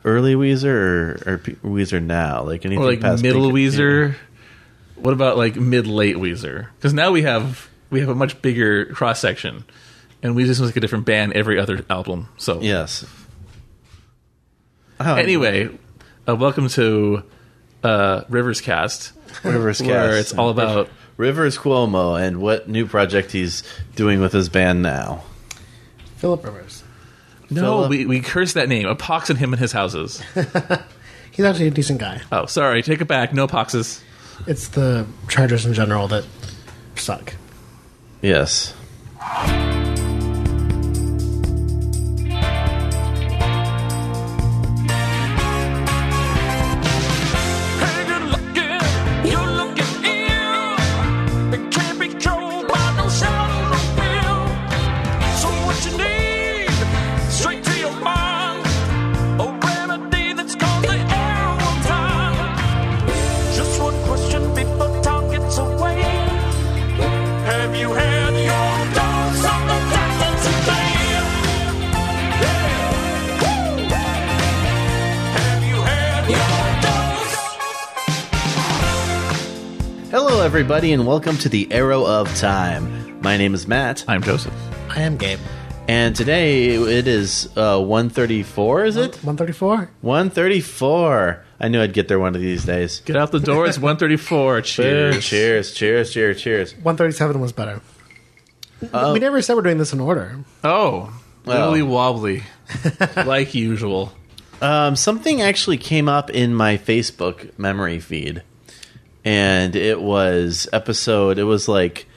early Weezer or Weezer now? Like anything Or like past middle Pink- Weezer? What about like mid-late Weezer? Because now we have a much bigger cross-section. And Weezer sounds like a different band every other album. So Yes. Anyway, welcome to Rivers Cast. Rivers Cast. Where it's all about... Rivers Cuomo and what new project he's doing with his band now. Philip Rivers. No, Philip? we cursed that name. A pox in him and his houses. He's actually a decent guy. Oh, sorry. Take it back. No poxes. It's the Chargers in general that suck. Yes. Hello, everybody, and welcome to the Arrow of Time. My name is Matt. I'm Joseph. I am Gabe. And today it is 1:34, is it? 134? 1:34. I knew I'd get there one of these days. Get out the door. It's 1:34. Cheers. Cheers, cheers, cheers, cheers. 137 was better. We never said we're doing this in order. Oh, Well. wibbly wobbly. Like usual. Something actually came up in my Facebook memory feed. And it was like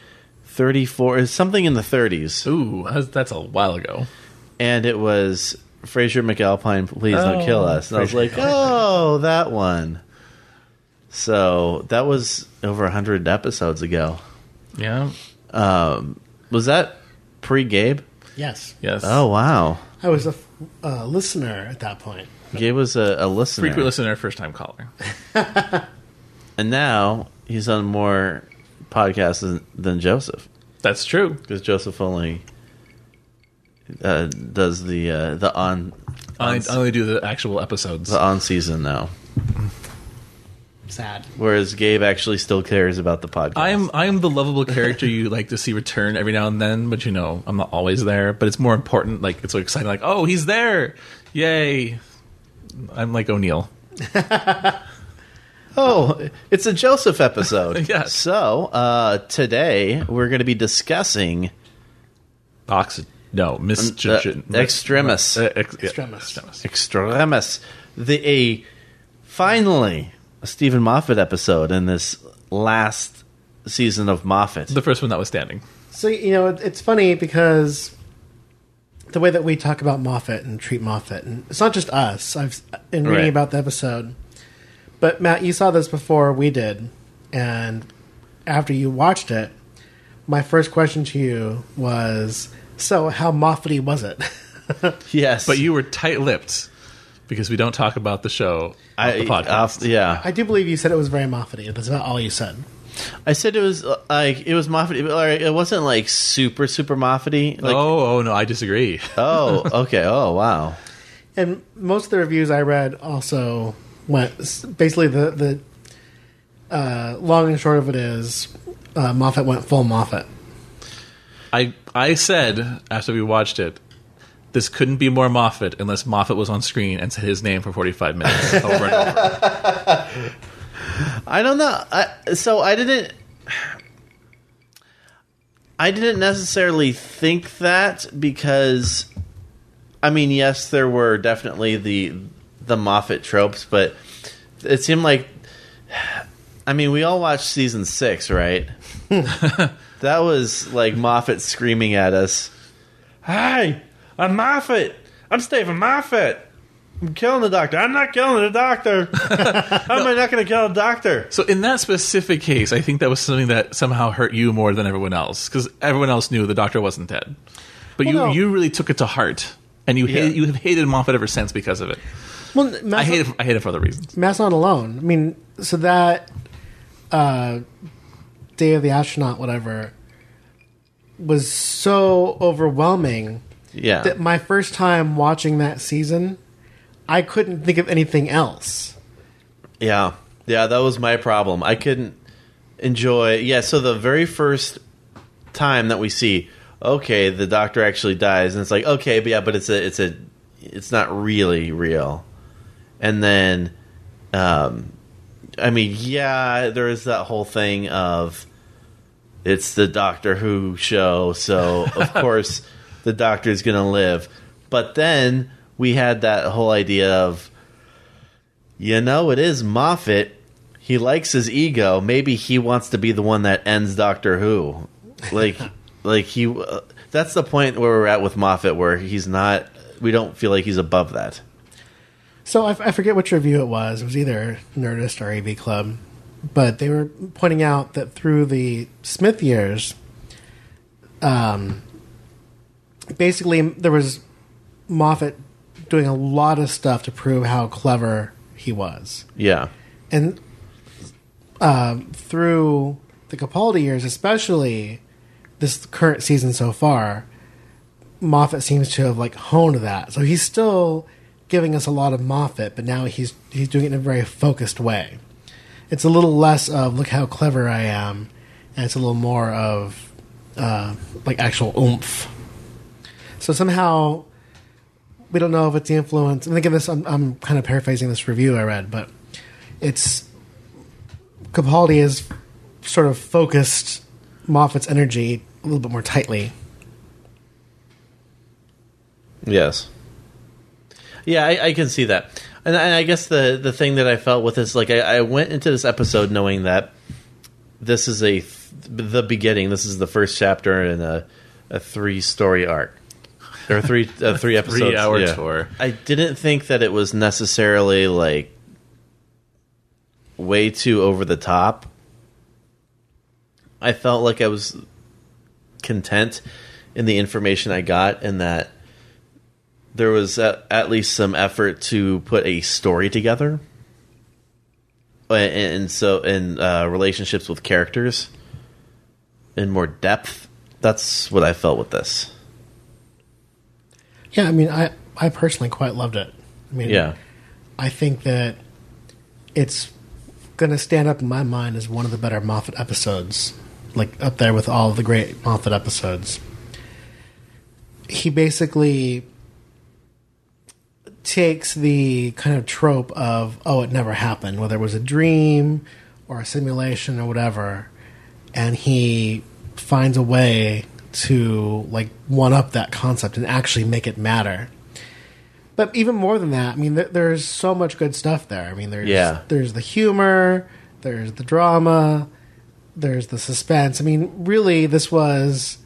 34, something in the 30s. Ooh, that's a while ago. And it was Fraser McAlpine, Please Don't Kill Us. And I was like, oh, that one. So that was over 100 episodes ago. Yeah. Was that pre-Gabe? Yes. Yes. Oh, wow. I was a listener at that point. Gabe was a listener. Frequent listener, first time caller. And now he's on more podcasts than Joseph. That's true. Because Joseph only does the on... I only do the actual episodes. The on-season now. Sad. Whereas Gabe actually still cares about the podcast. I'm the lovable character you like to see return every now and then, but I'm not always there. But it's more important. Like, it's so exciting. Like, oh, he's there! Yay! I'm like O'Neill. Oh, it's a Joseph episode. Yes. So, today we're going to be discussing... Extremis. Extremis. Finally, a Steven Moffat episode in this last season of Moffat. The first one that was standing. So, it's funny because the way that we talk about Moffat and treat Moffat, and it's not just us. I've been reading about the episode. But, Matt, you saw this before we did, and after you watched it, my first question to you was, so how Moffat-y was it? Yes. But you were tight-lipped, because we don't talk about the show on the podcast. Yeah. I do believe you said it was very Moffat-y. That's about all you said. I said it was Moffat-y, but it wasn't like super, super Moffat-y. Like, oh, no, I disagree. Oh, okay. Oh, wow. And most of the reviews I read also... basically the long and short of it is Moffat went full Moffat. I said after we watched it, this couldn't be more Moffat unless Moffat was on screen and said his name for 45 minutes over and over. I don't know. I didn't necessarily think that because, I mean, yes, there were definitely the Moffat tropes, but it seemed like, I mean, we all watched season 6, right? That was like Moffat screaming at us, "Hi, I'm Moffat. I'm Steven Moffat. I'm killing the doctor. I'm not killing the doctor. How am I not going to kill a doctor?" So in that specific case, I think that was something that somehow hurt you more than everyone else, because everyone else knew the doctor wasn't dead. But you really took it to heart, and you have hated Moffat ever since because of it. Well, I hate it for other reasons. Matt's not alone. I mean, so that Day of the Astronaut, whatever, was so overwhelming Yeah. that my first time watching that season, I couldn't think of anything else. Yeah, that was my problem. I couldn't enjoy. Yeah, so the very first time that we see, okay, the Doctor actually dies, and it's like, okay, but it's not really real. And then, there is that whole thing of it's the Doctor Who show, so of course the Doctor's going to live. But then we had that whole idea of, it is Moffat. He likes his ego. Maybe he wants to be the one that ends Doctor Who. That's the point where we're at with Moffat, where he's not. We don't feel like he's above that. So I forget which review it was. It was either Nerdist or AV Club, but they were pointing out that through the Smith years, basically there was Moffat doing a lot of stuff to prove how clever he was. Yeah, and through the Capaldi years, especially this current season so far, Moffat seems to have honed that. So he's still giving us a lot of Moffat, but now he's doing it in a very focused way. It's a little less of look how clever I am, and it's a little more of actual oomph. So somehow we don't know if it's the influence. I'm thinking this. I'm kind of paraphrasing this review I read, but it's Capaldi has sort of focused Moffat's energy a little bit more tightly. Yes. Yeah, I can see that. And I guess the thing that I felt with this, I went into this episode knowing that this is the beginning. This is the first chapter in a 3-story arc. There are three episodes. 3-hour tour. I didn't think that it was necessarily, way too over the top. I felt like I was content in the information I got, and that there was at least some effort to put a story together, and so in relationships with characters in more depth. That's what I felt with this. Yeah, I personally quite loved it. Yeah, I think that it's going to stand up in my mind as one of the better Moffat episodes, up there with all the great Moffat episodes. He basically takes the kind of trope of, it never happened, whether it was a dream or a simulation or whatever, and he finds a way to one-up that concept and actually make it matter. But even more than that, there's so much good stuff there. There's the humor, there's the drama, there's the suspense. Really, this is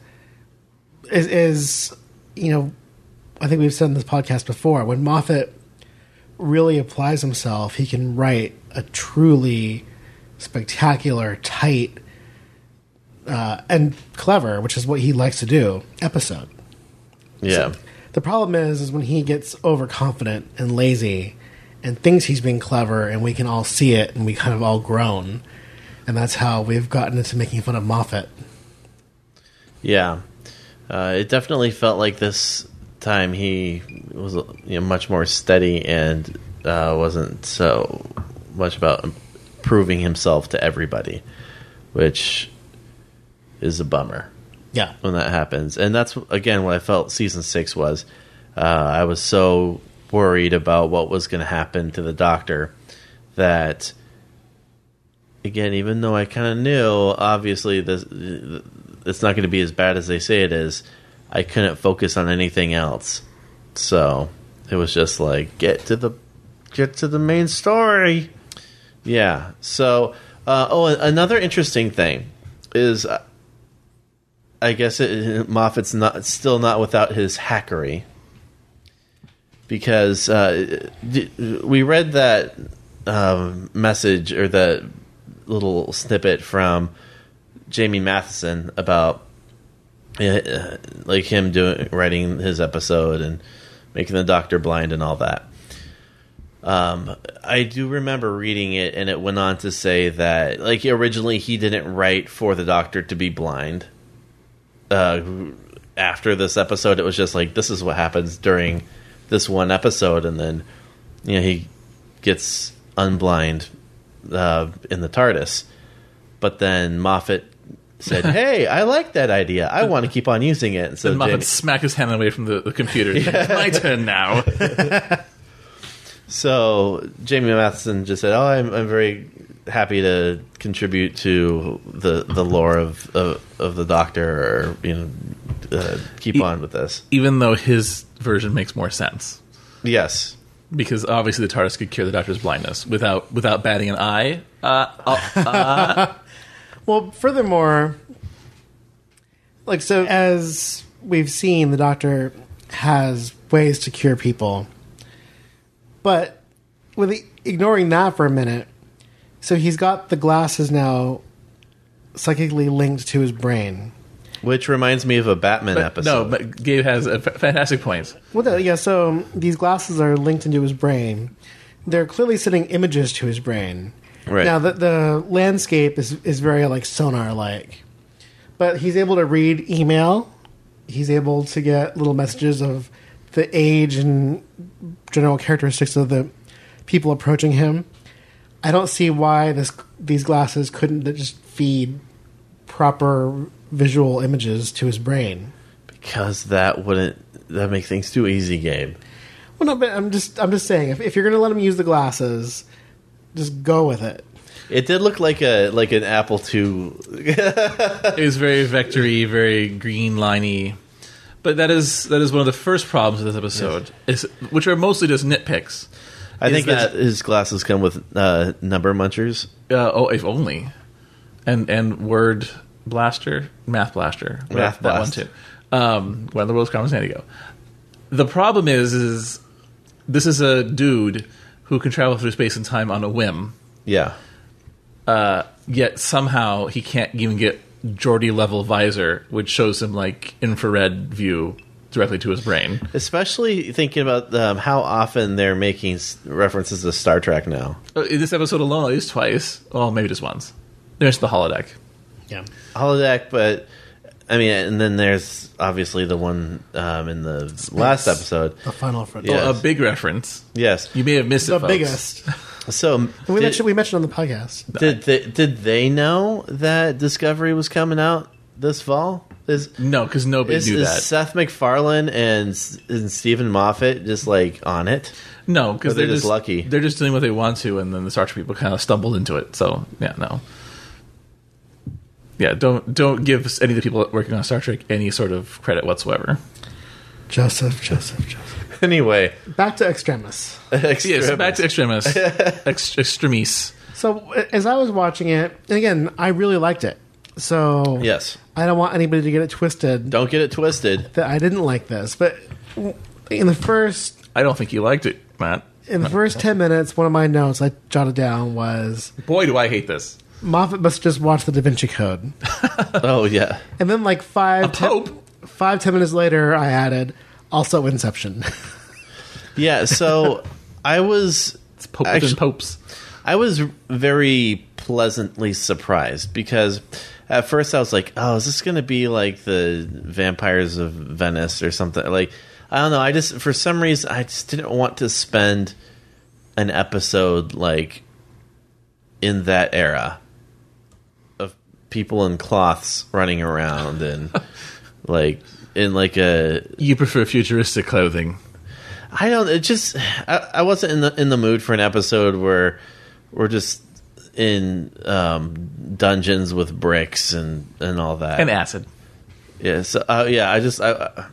I think we've said in this podcast before, when Moffat really applies himself, he can write a truly spectacular, tight, and clever, which is what he likes to do, episode. Yeah. So the problem is when he gets overconfident and lazy and thinks he's being clever, and we can all see it, and we kind of all groan. And that's how we've gotten into making fun of Moffat. Yeah. It definitely felt like this time he was much more steady and wasn't so much about proving himself to everybody, which is a bummer. Yeah, when that happens. And that's again what I felt season 6 was. I was so worried about what was going to happen to the Doctor that, again, even though I kind of knew obviously it's not going to be as bad as they say it is, I couldn't focus on anything else. So it was just get to the main story. Yeah. So another interesting thing is, I guess Moffat's still not without his hackery, because we read that message or that little snippet from Jamie Matheson about him writing his episode and making the Doctor blind and all that. I do remember reading it, and it went on to say that originally he didn't write for the Doctor to be blind. After this episode, it was just this is what happens during this one episode, and then he gets unblind in the TARDIS. But then Moffat said, "Hey, I like that idea. I want to keep on using it." And so then Moffat smacked his hand away from the computer. It's my turn now. So Jamie Matheson just said, "Oh, I'm very happy to contribute to the lore of the Doctor, or keep on with this." Even though his version makes more sense. Yes, because obviously the TARDIS could cure the Doctor's blindness without batting an eye. Well, furthermore, so as we've seen, the Doctor has ways to cure people. But ignoring that for a minute, so he's got the glasses now psychically linked to his brain. Which reminds me of a Batman episode. No, but Gabe has a fantastic point. Well, yeah, so these glasses are linked into his brain. They're clearly sending images to his brain. Right. Now, the landscape is very, sonar-like. But he's able to read email. He's able to get little messages of the age and general characteristics of the people approaching him. I don't see why these glasses couldn't just feed proper visual images to his brain. Because that make things too easy, Gabe. Well, no, but I'm just saying, if you're going to let him use the glasses, just go with it. It did look like an Apple II. It was very vectory, very green liney. But that is one of the first problems of this episode, which are mostly just nitpicks. I think that his glasses come with number munchers. If only. And word blaster, math blaster, math that blast. One too. One of the world's common San Diego. The problem is this is a dude who can travel through space and time on a whim. Yeah. Yet somehow he can't even get Geordie level visor, which shows him infrared view directly to his brain. Especially thinking about how often they're making references to Star Trek now. In this episode alone, at least twice. Well, maybe just once. There's the holodeck. Yeah, holodeck, but I mean, and then there's obviously the one in the last episode, the final front. Yes. Oh, a big reference. Yes, you may have missed the it, folks. biggest. So we mentioned on the podcast. Did they know that Discovery was coming out this fall? No, because nobody knew that. Is Seth MacFarlane and Steven Moffat just on it? No, because they're just lucky. They're just doing what they want to, and then the Star Trek people kind of stumbled into it. So yeah, no. Yeah, don't give any of the people working on Star Trek any sort of credit whatsoever. Joseph. Anyway, back to Extremis. Yes, back to Extremis. Extremis. So as I was watching it, and again, I really liked it. So yes, I don't want anybody to get it twisted. Don't get it twisted. That I didn't like this, but in the first, I don't think you liked it, Matt. In the first 10 minutes, one of my notes I jotted down was, "Boy, do I hate this." Moffat must just watch the Da Vinci Code. Oh yeah. And then 5-10 minutes later, I added also Inception. Yeah. So I was popes. I was very pleasantly surprised because at first I was like, "Oh, is this going to be like the Vampires of Venice or something?" I don't know. For some reason, I just didn't want to spend an episode in that era of people in cloths running around and in a. You prefer futuristic clothing. I don't. It just. I wasn't in the mood for an episode where we're just in dungeons with bricks and all that and acid. Yeah. So I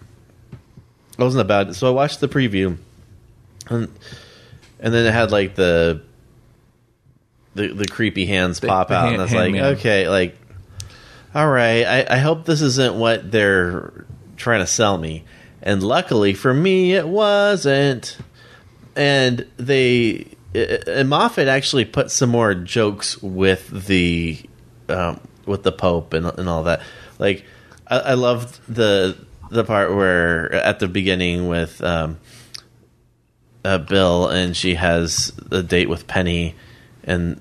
wasn't about it. So I watched the preview, and then it had the creepy hands pop out, and I was like, okay, all right. I hope this isn't what they're trying to sell me. And luckily for me, it wasn't. And Moffat actually put some more jokes with the Pope and all that. I loved the part where at the beginning with Bill, and she has a date with Penny, and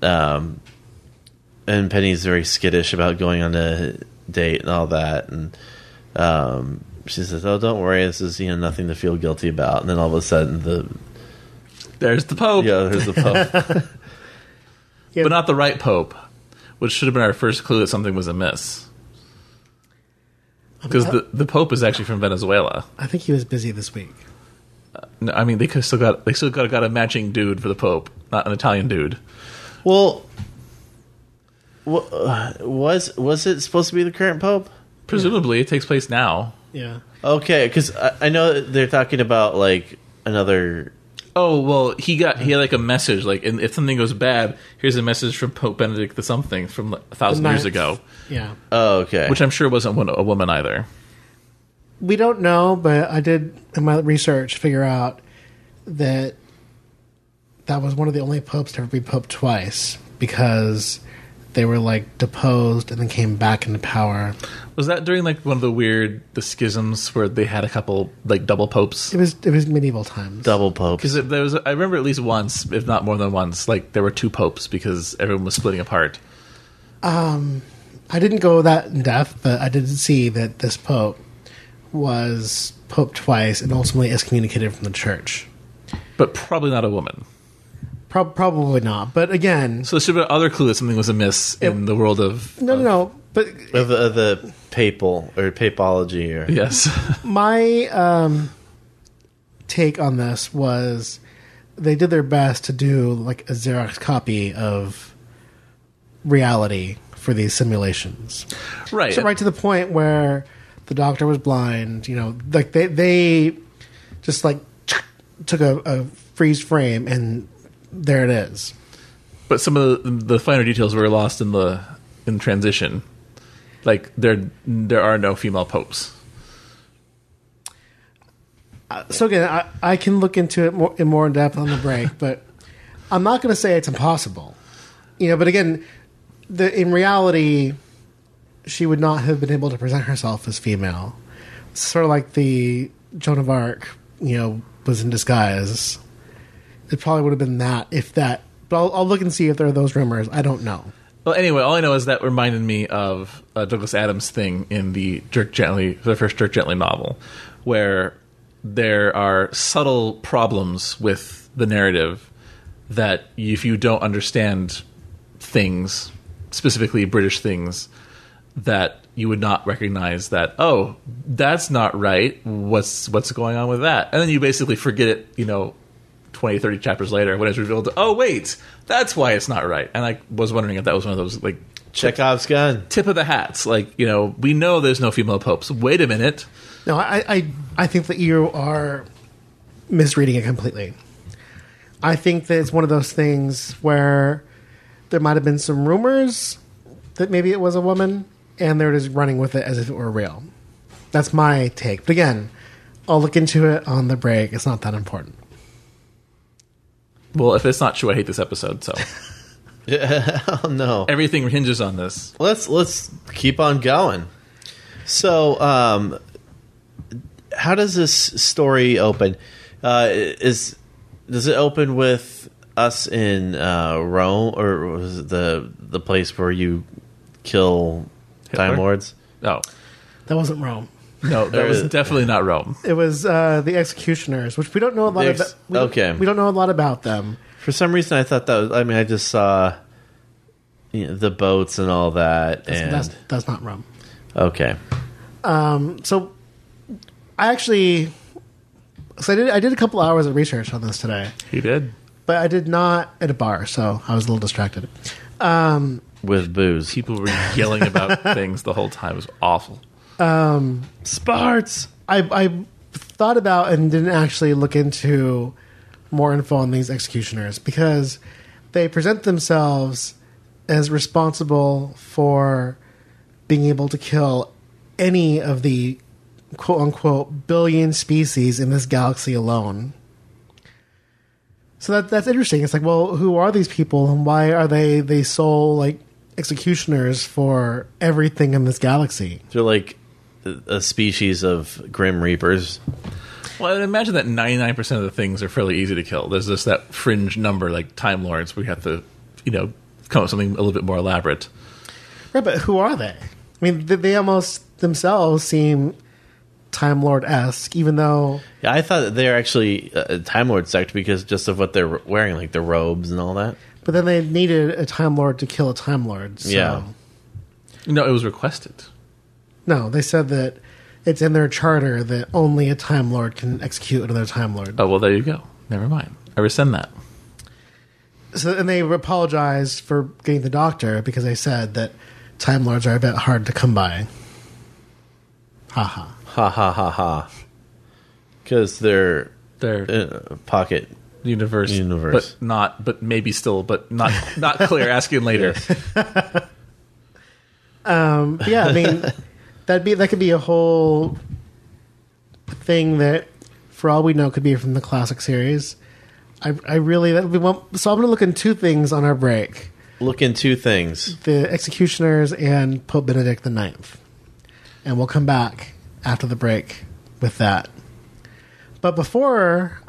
Penny's very skittish about going on a date and all that, and she says, "Oh, don't worry, this is nothing to feel guilty about." And then all of a sudden the There's the Pope. Yeah, there's the Pope. Yeah. But not the right Pope, which should have been our first clue that something was amiss. Because the Pope is actually from Venezuela. I think he was busy this week. No, I mean, they still got a matching dude for the Pope, not an Italian dude. Well, was it supposed to be the current Pope? Presumably, it takes place now. Yeah. Okay, because I know they're talking about like another. Oh well, he had like a message, like, and if something goes bad, here's a message from Pope Benedict the something from 1,000 years ago. Yeah. Oh, okay. Which I'm sure wasn't a woman either. We don't know, but I did in my research figure out that was one of the only popes to ever be pope twice, because they were like deposed and then came back into power. Was that during like one of the schisms where they had a couple like double popes? It was medieval times. Double popes. Because I remember at least once, if not more than once, like there were two popes because everyone was splitting apart. I didn't go that in depth, but I did see that this pope was pope twice and ultimately excommunicated from the church. But probably not a woman. Probably not. But again, so there should have been other clue that something was amiss in the world of no. But of the papal or papology, or yes. My take on this was they did their best to do like a Xerox copy of reality for these simulations, right? So right to the point where the doctor was blind. You know, like they just like took a freeze frame and there it is. But some of the finer details were lost in transition. Like there are no female popes. So again, I can look into it more in depth on the break, but I'm not going to say it's impossible. You know, but again, in reality, she would not have been able to present herself as female. Sort of like the Joan of Arc, you know, was in disguise. It probably would have been that, if that. But I'll look and see if there are those rumors. I don't know. Well, anyway, all I know is that reminded me of Douglas Adams' thing in the first Dirk Gently novel, where there are subtle problems with the narrative that if you don't understand things, specifically British things, that you would not recognize that, oh, that's not right. What's going on with that? And then you basically forget it, 20, 30 chapters later when it's revealed, oh, wait, that's why it's not right. And I was wondering if that was one of those, like, Chekhov's gun. Tip of the hats. Like, we know there's no female popes. Wait a minute. No, I think that you are misreading it completely. I think that it's one of those things where there might have been some rumors that maybe it was a woman, and they're just running with it as if it were real. That's my take. But again, I'll look into it on the break. It's not that important. Well, if it's not true, I hate this episode, so. Oh, no. Everything hinges on this. Let's keep on going. So, how does this story open? Does it open with us in Rome, or was it the place where you kill Hitler? Time Lords? No. That wasn't Rome. No, that was definitely not Rome. It was the Executioners, which we don't know a lot about. We don't know a lot about them. For some reason, I thought that was... I mean, I just saw the boats and all that. That's not Rome. Okay. So, I actually... So I did a couple hours of research on this today. You did? But I did not at a bar, so I was a little distracted. With booze. People were yelling about things the whole time. It was awful. Sparts! I thought about and didn't actually look into more info on these executioners because they present themselves as responsible for being able to kill any of the quote-unquote billion species in this galaxy alone. So that's interesting. It's like, well, who are these people and why are they sole like executioners for everything in this galaxy? They're like a species of Grim Reapers. Well, I imagine that 99% of the things are fairly easy to kill. There's just that fringe number, like Time Lords, where you have to, come up with something a little bit more elaborate. Right, but who are they? I mean, they almost themselves seem Time Lord-esque, even though... Yeah, I thought that they're actually a Time Lord sect because just of what they're wearing, like the robes and all that. But then they needed a Time Lord to kill a Time Lord. So. Yeah. No, it was requested. No, they said that it's in their charter that only a Time Lord can execute another Time Lord. Oh, well, there you go. Never mind. I rescind that. So, and they apologized for getting the Doctor because they said that Time Lords are a bit hard to come by. Ha ha. Ha ha ha ha. Because they're pocket universe, but maybe still, but not clear. Ask you later. Yeah, I mean, that could be a whole thing that, for all we know, could be from the classic series. I really so I'm going to look in two things on our break. Look in two things: the Executioners and Pope Benedict IX, and we'll come back after the break with that. But before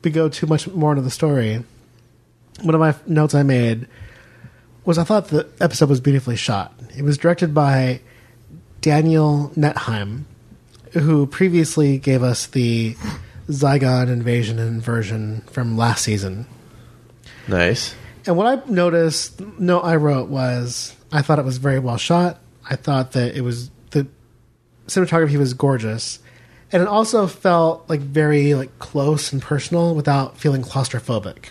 we go too much more into the story, one of my notes I made was I thought the episode was beautifully shot. It was directed by Daniel Netheim, who previously gave us the Zygon invasion and inversion from last season. Nice. And what I noticed, I wrote was, I thought it was very well shot. I thought that the cinematography was gorgeous. And it also felt like very close and personal without feeling claustrophobic.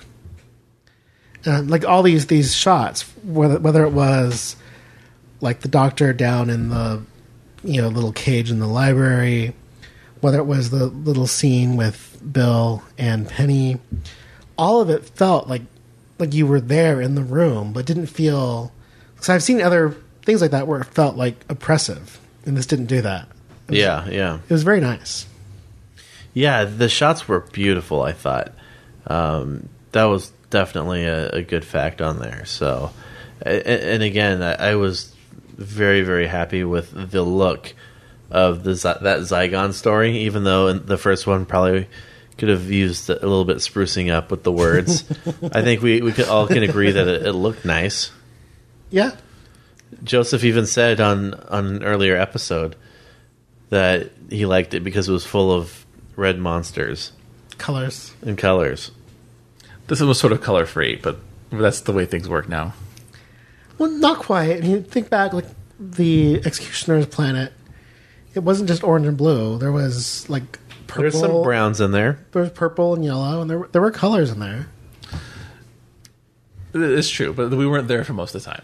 Like all these shots, whether it was like the Doctor down in the little cage in the library, whether it was the little scene with Bill and Penny, all of it felt like you were there in the room, but didn't feel... Because I've seen other things like that where it felt like oppressive, and this didn't do that. Yeah. It was very nice. Yeah, the shots were beautiful, I thought. That was definitely a good fact on there. So, and again, I was very, very happy with the look of that Zygon story, even though in the first one probably could have used a little bit sprucing up with the words. I think we all can agree that it looked nice. Yeah. Joseph even said on an earlier episode that he liked it because it was full of red monsters. Colors. And colors. This was sort of color-free, but that's the way things work now. Well, not quite. I mean, think back, the Executioner's planet. It wasn't just orange and blue. There was purple. There's some browns in there. There was purple and yellow, and there were colors in there. It's true, but we weren't there for most of the time.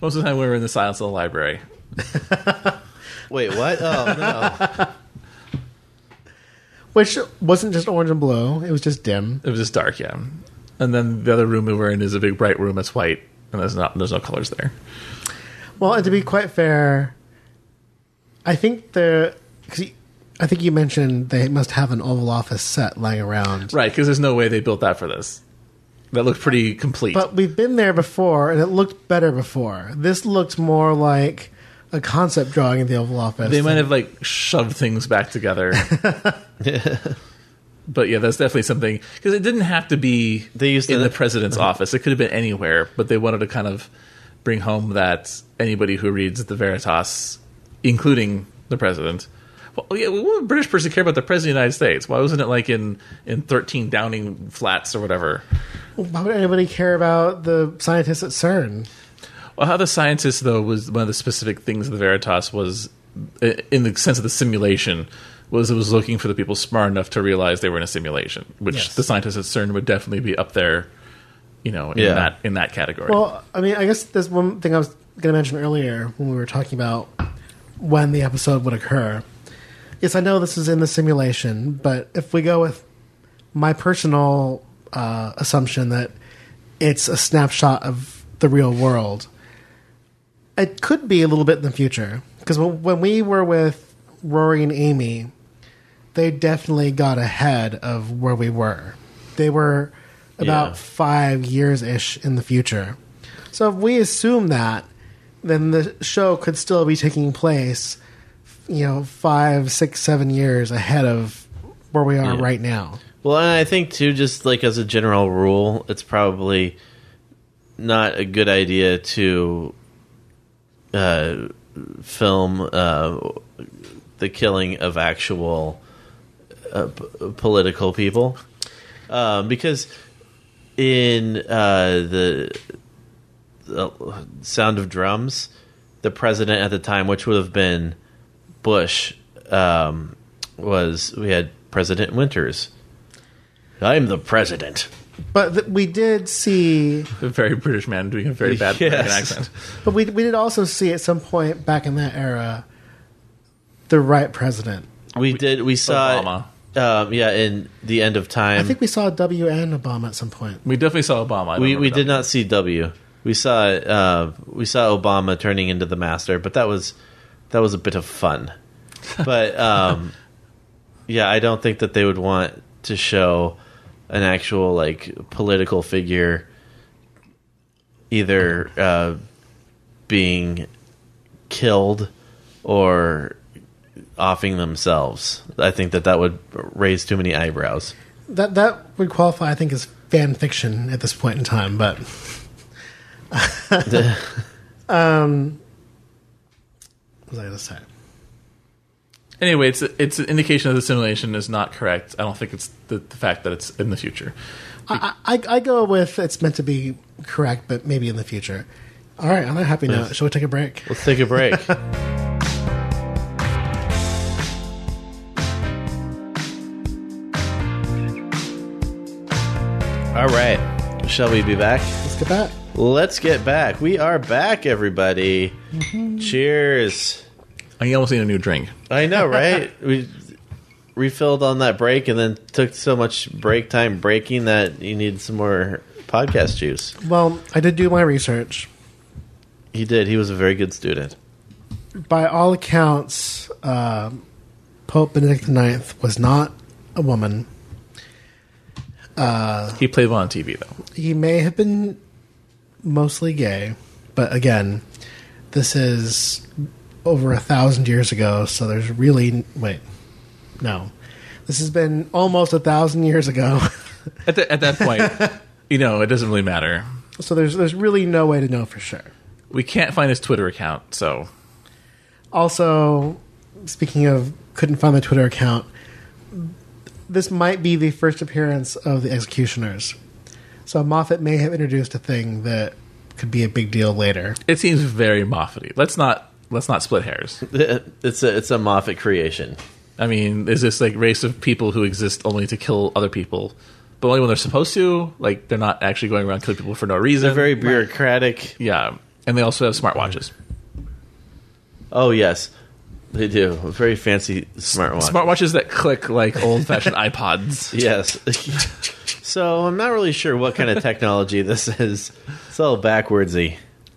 Most of the time we were in the silence of the library. Wait, what? Oh, no. Which wasn't just orange and blue. It was just dim. It was just dark, yeah. And then the other room we were in is a big bright room that's white, and there's no colors there. Well, and to be quite fair, I think you mentioned they must have an Oval Office set lying around. Right, because there's no way they built that for this. That looked pretty complete. But we've been there before, and it looked better before. This looked more like a concept drawing in the Oval Office. They might have shoved things back together. But yeah, that's definitely something, because it didn't have to be in the president's office. It could have been anywhere, but they wanted to kind of bring home that anybody who reads the Veritas, including the president. Well, yeah, what would a British person care about the president of the United States? Why wasn't it in 13 Downing Flats or whatever? Why would anybody care about the scientists at CERN? Well, how the scientists, though, was one of the specific things of the Veritas was, in the sense of the simulation, was it was looking for the people smart enough to realize they were in a simulation, which the scientists at CERN would definitely be up there, in that category. Well, I mean, I guess there's one thing I was going to mention earlier when we were talking about when the episode would occur. Yes, I know this is in the simulation, but if we go with my personal assumption that it's a snapshot of the real world, it could be a little bit in the future. Because when we were with Rory and Amy, they definitely got ahead of where we were. They were about 5 years-ish in the future. So if we assume that, then the show could still be taking place 5, 6, 7 years ahead of where we are right now. Well, and I think, too, just as a general rule, it's probably not a good idea to film the killing of actual political people, because in the Sound of Drums, the president at the time, which would have been Bush, we had President Winters. I'm the president. But we did see A very British man doing a very bad American accent. But we did also see at some point back in that era the right president. We saw Obama. In the End of Time. I think we saw W and Obama at some point. We definitely saw Obama. We did not see W. We saw Obama turning into the Master, but that was a bit of fun. But I don't think that they would want to show an actual political figure either being killed or offing themselves. I think that would raise too many eyebrows. That would qualify, I think, as fan fiction at this point in time. But what was I going to say? Anyway, it's an indication that the simulation is not correct. I don't think it's the fact that it's in the future. I go with it's meant to be correct, but maybe in the future. All right, on that happy note, shall we take a break? Let's take a break. All right. Shall we be back? Let's get back. Let's get back. We are back, everybody. Mm-hmm. Cheers. I almost need a new drink. I know, right? We refilled on that break and then took so much break time breaking that you need some more podcast juice. Well, I did do my research. He did. He was a very good student. By all accounts, Pope Benedict IX was not a woman. He played well on TV, though. He may have been mostly gay, but again, this is over 1,000 years ago, so there's really... Wait. No. This has been almost 1,000 years ago. At that point, it doesn't really matter. So there's really no way to know for sure. We can't find his Twitter account, so... Also, speaking of couldn't find the Twitter account, this might be the first appearance of the Executioners. So Moffat may have introduced a thing that could be a big deal later. It seems very Moffat-y. Let's not split hairs. It's a Moffat creation. I mean, is this race of people who exist only to kill other people, but only when they're supposed to? They're not actually going around killing people for no reason. They're very bureaucratic. Yeah, and they also have smartwatches. Oh yes, they do. Very fancy smartwatches. Smartwatches that click like old-fashioned iPods. Yes. So I'm not really sure what kind of technology this is. It's all backwardsy.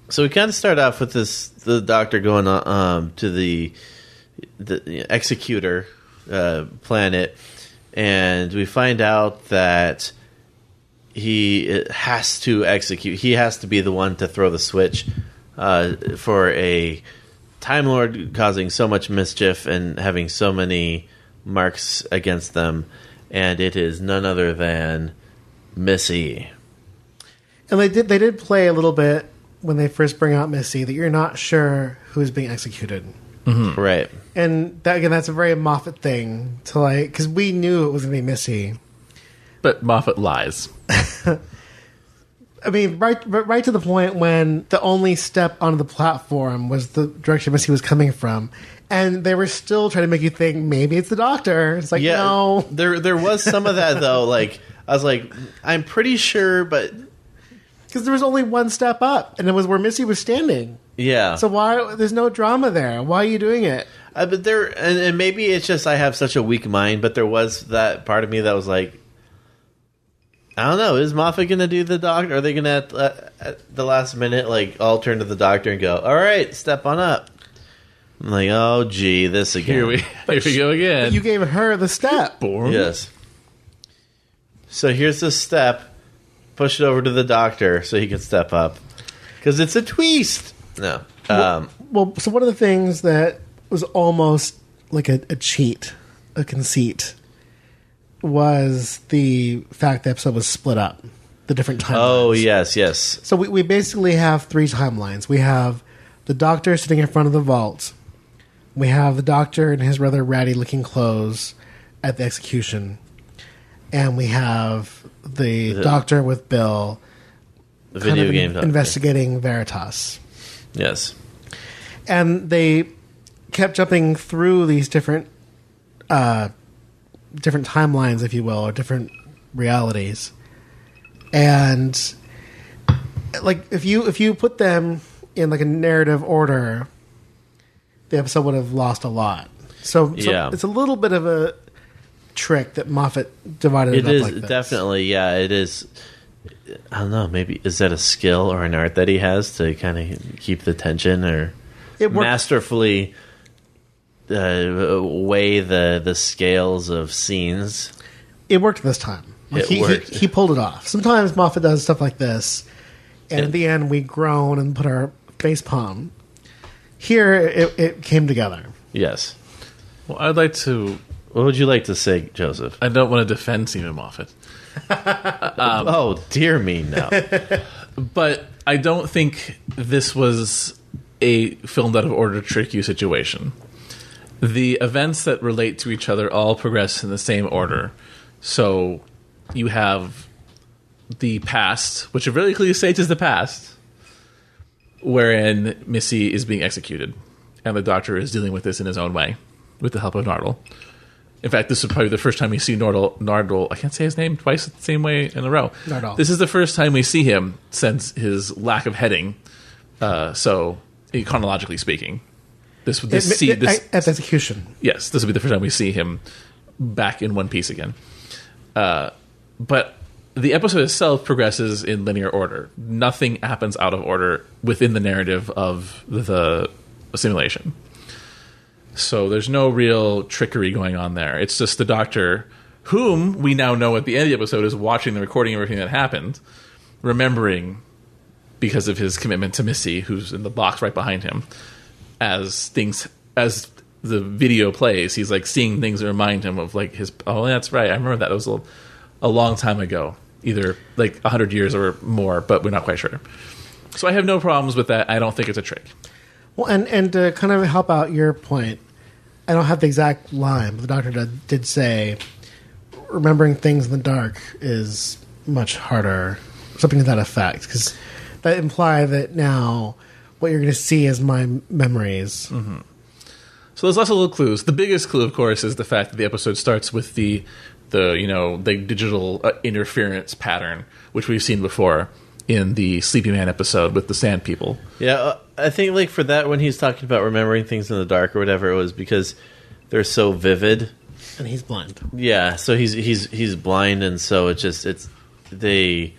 So we kind of start off with the doctor going on to the executor planet, and we find out that he has to execute. He has to be the one to throw the switch for a Time Lord causing so much mischief and having so many marks against them, and it is none other than Missy. And they did play a little bit when they first bring out Missy that you're not sure who's being executed. Mm-hmm. Right. And that's a very Moffat thing to because we knew it was going to be Missy. But Moffat lies. I mean, right to the point when the only step onto the platform was the direction Missy was coming from. And they were still trying to make you think maybe it's the doctor. It's no. There was some of that, though. I was like, I'm pretty sure, but... Because there was only one step up, and it was where Missy was standing. Yeah. So why... There's no drama there. Why are you doing it? But there... And maybe it's just I have such a weak mind, but there was that part of me that was like... I don't know. Is Moffat going to do the doctor? Are they going to, at the last minute, all turn to the doctor and go, all right, step on up? I'm like, oh, gee, this again. Here we go again. But you gave her the step. Boring. Yes. So here's the step. Push it over to the doctor so he can step up. Because it's a twist. No. Well, so one of the things that was almost like a cheat, a conceit, was the fact the episode was split up. The different timelines. Oh, yes. So we basically have three timelines. We have the doctor sitting in front of the vault We have the doctor in his rather ratty-looking clothes at the execution. And we have the doctor with Bill the video game doctor. Investigating Veritas. Yes. And they kept jumping through these different timelines, if you will, or different realities. And like if you put them in like a narrative order, the episode would have lost a lot. So it's a little bit of a trick that Moffat divided it up like this. Definitely, yeah, it is. I don't know, maybe is that a skill or an art that he has to kind of keep the tension or masterfully weigh the scales of scenes. It worked this time. He pulled it off. Sometimes Moffat does stuff like this, and at the end we groan and put our face palm. Here, it came together. Yes. Well, I'd like to... What would you like to say, Joseph? I don't want to defend Steven Moffat. Oh, dear me, no. But I don't think this was a filmed out of order trick you situation. The events that relate to each other all progress in the same order. So you have the past, which it really clearly states is the past, wherein Missy is being executed. And the doctor is dealing with this in his own way, with the help of Nardole. In fact, this is probably the first time we see Nardole. I can't say his name twice the same way in a row. Nardole. This is the first time we see him since his lack of heading. So, chronologically speaking, this at the execution. Yes, this will be the first time we see him back in one piece again. But the episode itself progresses in linear order. Nothing happens out of order within the narrative of the simulation. So there's no real trickery going on there. It's just the doctor, whom we now know at the end of the episode is watching the recording of everything that happened, remembering because of his commitment to Missy, who's in the box right behind him, as the video plays, he's like seeing things that remind him of like his, oh, that's right, I remember that. It was a long time ago, either like 100 years or more, but we're not quite sure. So I have no problems with that. I don't think it's a trick. Well, and to kind of help out your point, I don't have the exact line, but the doctor did say remembering things in the dark is much harder, something to that effect, because that imply that now what you're going to see is my memories. Mm-hmm. So there's lots of little clues. The biggest clue, of course, is the fact that the episode starts with the digital interference pattern, which we've seen before in the Sleepy Man episode with the Sand People. Yeah, I think like for that when he's talking about remembering things in the dark or whatever, it was because they're so vivid. And he's blind. Yeah, so he's blind, and so they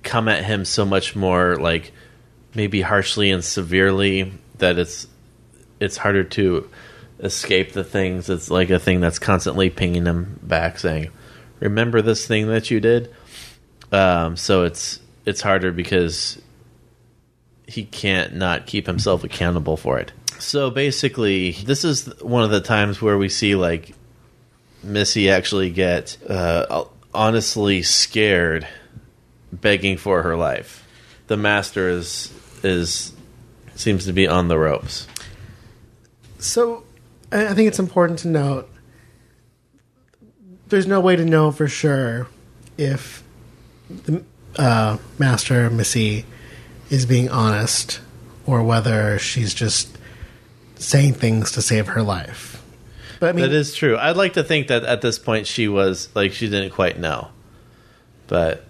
come at him so much more like maybe harshly and severely that it's harder to escape the things. It's like a thing that's constantly pinging him back saying, remember this thing that you did? So it's harder because he can't not keep himself accountable for it. So basically, this is one of the times where we see like Missy actually get honestly scared, begging for her life. The master is seems to be on the ropes. So I think it's important to note there's no way to know for sure if the master, Missy, is being honest or whether she's just saying things to save her life. But I mean, that is true. I'd like to think that at this point she was like she didn't quite know, but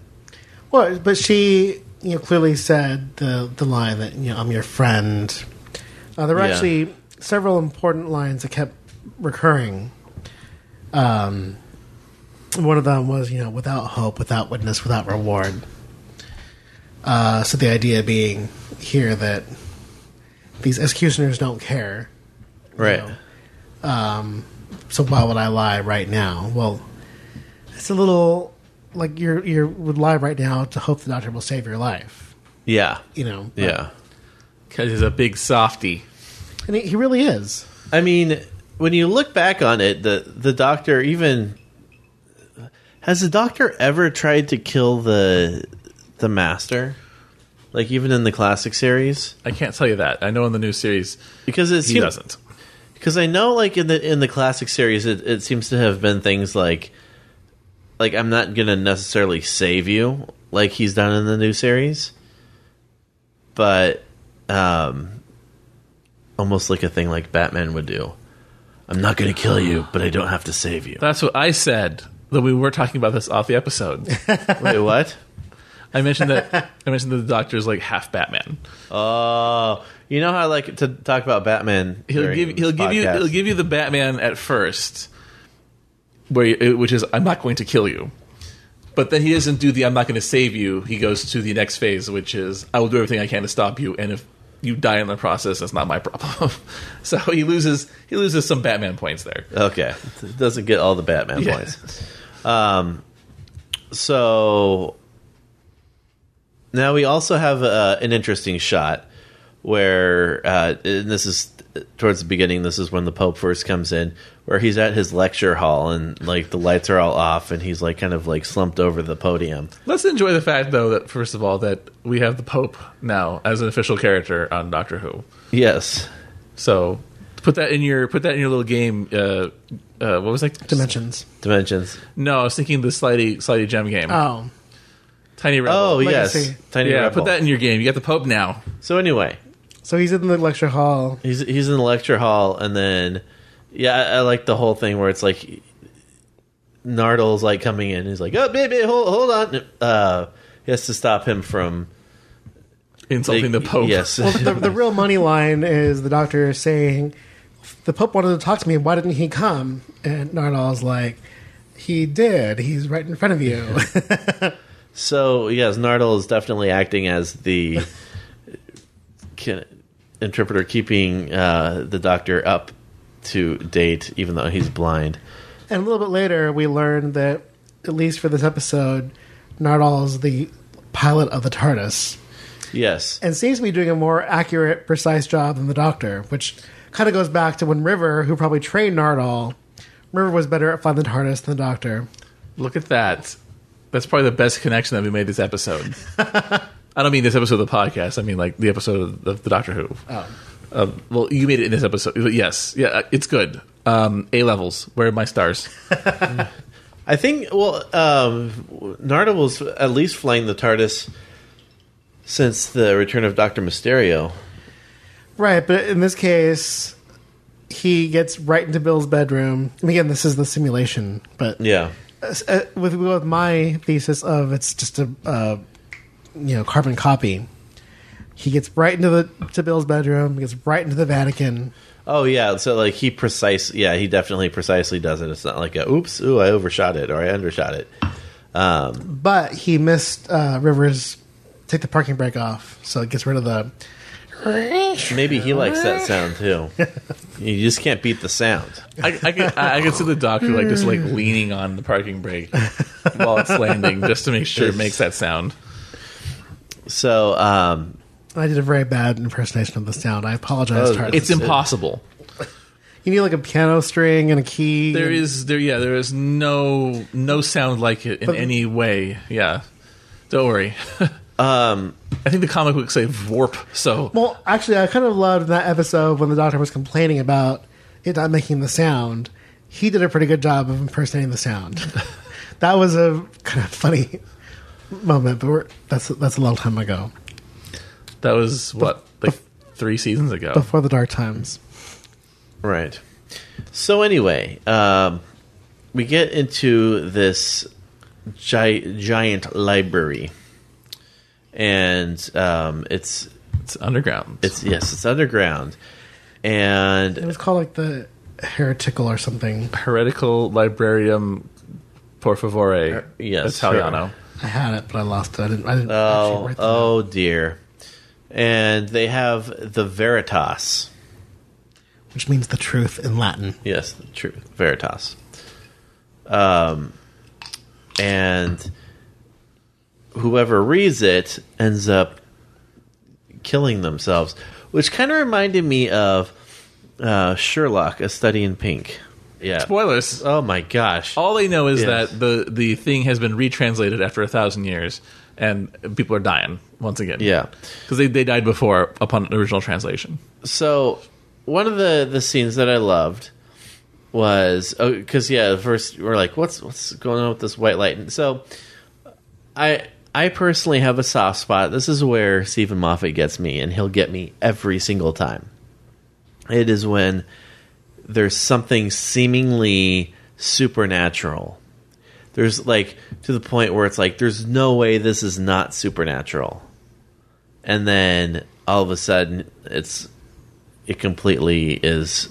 she clearly said the line that I'm your friend. There were actually several important lines that kept recurring. One of them was, without hope, without witness, without reward. So the idea being here that these executioners don't care. Right. So why would I lie right now? Well, it's a little like you would lie right now to hope the doctor will save your life. Yeah. Yeah. Because he's a big softy. And he really is. I mean, when you look back on it, the doctor even... Has the doctor ever tried to kill the master? Like even in the classic series, I can't tell you that. I know in the new series because he doesn't. Because I know, like in the classic series, it seems to have been things like I'm not gonna necessarily save you, like he's done in the new series, but almost like a thing like Batman would do. I'm not gonna kill you, but I don't have to save you. That's what I said. Though we were talking about this off the episode. Wait, what? I mentioned that the Doctor's like half Batman. Oh, you know how I like to talk about Batman. He'll give you the Batman at first, which is I'm not going to kill you, but then he doesn't do the I'm not going to save you. He goes to the next phase, which is I will do everything I can to stop you, and if you die in the process, that's not my problem. So he loses some Batman points there. Okay, doesn't get all the Batman points. So now we also have an interesting shot where, and this is towards the beginning, this is when the Pope first comes in, where he's at his lecture hall and like the lights are all off and he's like kind of like slumped over the podium. Let's enjoy the fact though that first of all that we have the Pope now as an official character on Doctor Who. Yes. So put that in your little game. What was that? Dimensions. No, I was thinking the Slidey Gem game. Oh. Tiny Rebel. Oh, Legacy. yes. Tiny Rebel. Put that in your game. You got the Pope now. So anyway. So he's in the lecture hall. He's in the lecture hall, and then, I like the whole thing where it's like, Nardal's like coming in, he's like, oh, baby, hold on. He has to stop him from insulting the Pope. Yes. Well, the real money line is the Doctor saying, the Pope wanted to talk to me, why didn't he come? And Nardal's like, he did. He's right in front of you. So, yes, Nardal is definitely acting as the interpreter, keeping the Doctor up to date, even though he's blind. And a little bit later, we learn that, at least for this episode, Nardal is the pilot of the TARDIS. Yes. And seems to be doing a more accurate, precise job than the Doctor, which kind of goes back to when River, who probably trained Nardal, River was better at flying the TARDIS than the Doctor. Look at that. That's probably the best connection that we made this episode. I don't mean this episode of the podcast. I mean like the episode of the Doctor Who. Oh. Well, you made it in this episode. But yes. Yeah, it's good. A levels. Where are my stars? I think, Nardal was at least flying the TARDIS since the return of Dr. Mysterio. Right, but in this case, he gets right into Bill's bedroom. And again, this is the simulation, but Yeah. With my thesis of it's just a carbon copy, he gets right into to Bill's bedroom, gets right into the Vatican. Oh, yeah. So, like, he definitely precisely does it. It's not like I overshot it or I undershot it. But he missed Rivers take the parking brake off, so it gets rid of the... Maybe he likes that sound, too. You just can't beat the sound. I can see the Doctor just leaning on the parking brake while it's landing just to make sure it makes that sound. So, I did a very bad impersonation of the sound. I apologize. It's impossible. You need like a piano string and a key. There is no sound like it in any way. Yeah, don't worry. I think the comic books say "vorp." So, well, actually, I kind of loved that episode when the Doctor was complaining about it not making the sound. He did a pretty good job of impersonating the sound. That was a kind of funny moment, but that's a long time ago. That was like 3 seasons ago, before the dark times. Right. So anyway, we get into this giant library. And it's underground. It's underground, and it was called like the Heretical or something. Heretical Librarium, por favore. Yes, Italiano. I had it, but I lost it. I didn't. Oh dear! And they have the Veritas, which means the truth in Latin. Yes, the truth, Veritas. And whoever reads it ends up killing themselves, which kind of reminded me of Sherlock, A Study in Pink. Yeah. Spoilers. Oh my gosh. All they know is Yes. that the thing has been retranslated after 1,000 years, and people are dying once again. Yeah. Because they died before upon original translation. So one of the scenes that I loved was because first we're like, what's going on with this white light? And so I personally have a soft spot. This is where Steven Moffat gets me, and he'll get me every single time. It is when there's something seemingly supernatural. There's like to the point where it's like there's no way this is not supernatural. And then all of a sudden it completely is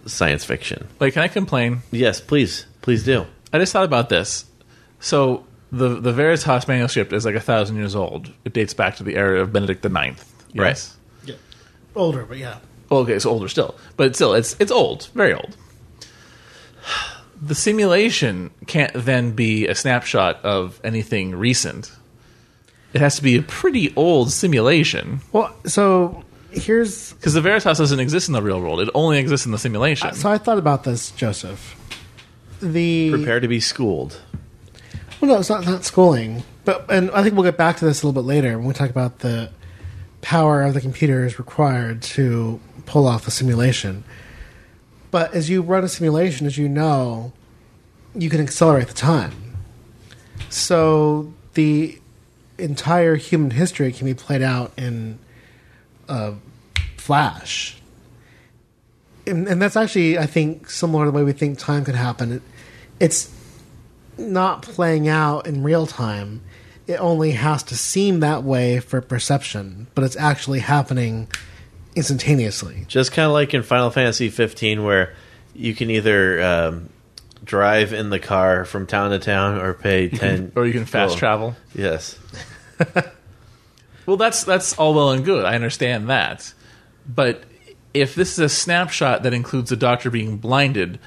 science fiction. Wait, can I complain? Yes, please do. I just thought about this. So the Veritas manuscript is like 1,000 years old. It dates back to the era of Benedict the Ninth. Yes? Yeah. Older, but yeah. Well, okay, so older still. But still, it's old. Very old. The simulation can't then be a snapshot of anything recent. It has to be a pretty old simulation. Well, so here's... Because the Veritas doesn't exist in the real world. It only exists in the simulation. So I thought about this, Joseph. Prepare to be schooled. Well, no, it's not schooling. And I think we'll get back to this a little bit later when we talk about the power of the computers required to pull off the simulation. But as you run a simulation, as you know, you can accelerate the time. So the entire human history can be played out in a flash. And that's actually, I think, similar to the way we think time could happen. It's not playing out in real time. It only has to seem that way for perception, but it's actually happening instantaneously. Just kind of like in Final Fantasy 15, where you can either drive in the car from town to town or pay 10... Or you can fast travel. Yes. Well, that's all well and good. I understand that. But if this is a snapshot that includes the Doctor being blinded,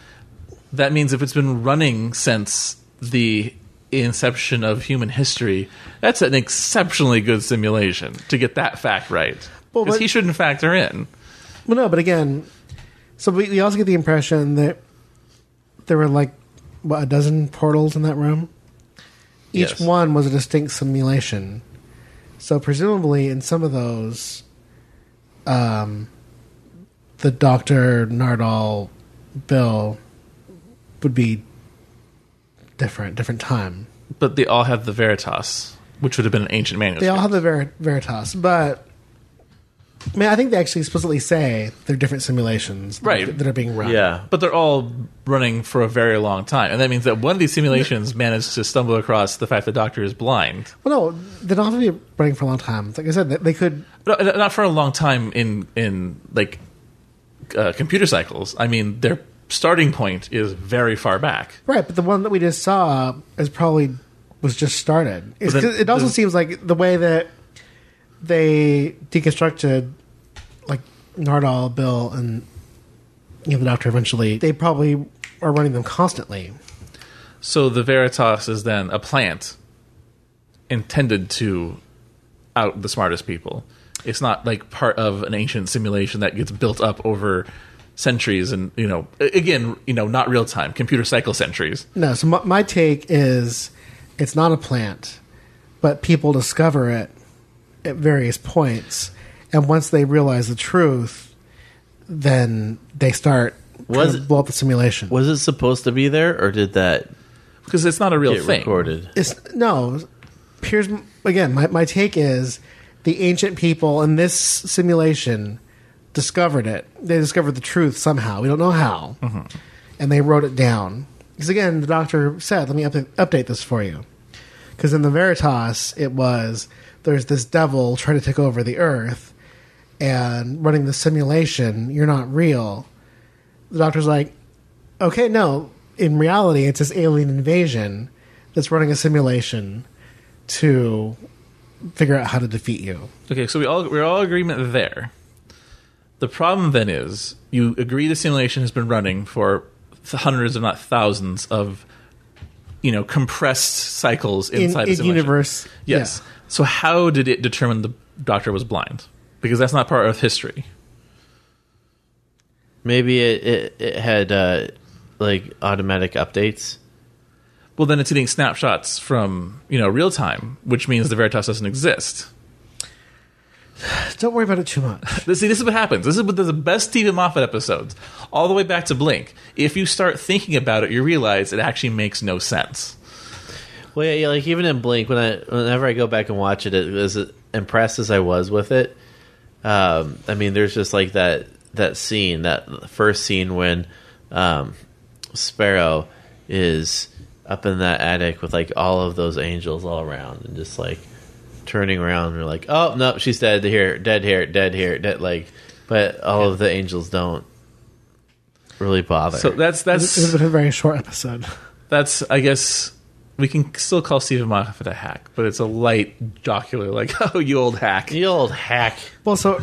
that means if it's been running since the inception of human history, that's an exceptionally good simulation to get that fact right. Because he shouldn't factor in. Well, no, but again, so we also get the impression that there were like, a dozen portals in that room? Each one was a distinct simulation. So presumably in some of those, the Dr. Nardal Bill would be different time. But they all have the Veritas, which would have been an ancient manuscript. They all have the Veritas, but I mean, I think they actually explicitly say they're different simulations that are being run. Yeah. But they're all running for a very long time. And that means that one of these simulations managed to stumble across the fact the Doctor is blind. Well, no, they don't have to be running for a long time. Like I said, they could... Not for a long time in computer cycles. I mean, their starting point is very far back. Right, but the one that we just saw was just started. It also seems like the way that they deconstructed like Nardal, Bill, and the Doctor eventually, they probably are running them constantly. So the Veritas is then a plant intended to out the smartest people. It's not like part of an ancient simulation that gets built up over centuries and, not real time, computer cycle centuries. No, so my take is it's not a plant, but people discover it at various points, and once they realize the truth, then they start trying to blow up the simulation. Was it supposed to be there, or did that... Because it's not a real thing. Recorded? Here's, again, my take is the ancient people in this simulation discovered it. They discovered the truth somehow. We don't know how. Mm-hmm. And they wrote it down. Because again, the Doctor said, let me update this for you. Because in the Veritas, it was... there's this devil trying to take over the Earth and running the simulation. You're not real. The Doctor's like, okay, no. In reality, it's this alien invasion that's running a simulation to figure out how to defeat you. Okay, so we're all agreement there. The problem then is you agree the simulation has been running for hundreds, if not thousands, of compressed cycles inside the simulation. Universe. Yes. Yeah. So how did it determine the Doctor was blind? Because that's not part of history. Maybe it had like automatic updates. Well, then it's getting snapshots from real time, which means the Veritas doesn't exist. Don't worry about it too much. This is what happens. This is the best Steven Moffat episodes, all the way back to Blink. If you start thinking about it, you realize it actually makes no sense. Well, yeah, like even in Blink, whenever I go back and watch it, as impressed as I was with it, I mean, there's just like that scene, that first scene when Sparrow is up in that attic with like all of those angels all around and just like turning around and you're like, oh no, she's dead here, dead, like, but all of the angels don't really bother. So that's It's been a very short episode. That's, I guess, we can still call Steven Moffat a hack, but it's a light jocular, like, oh, you old hack. You old hack. Well, so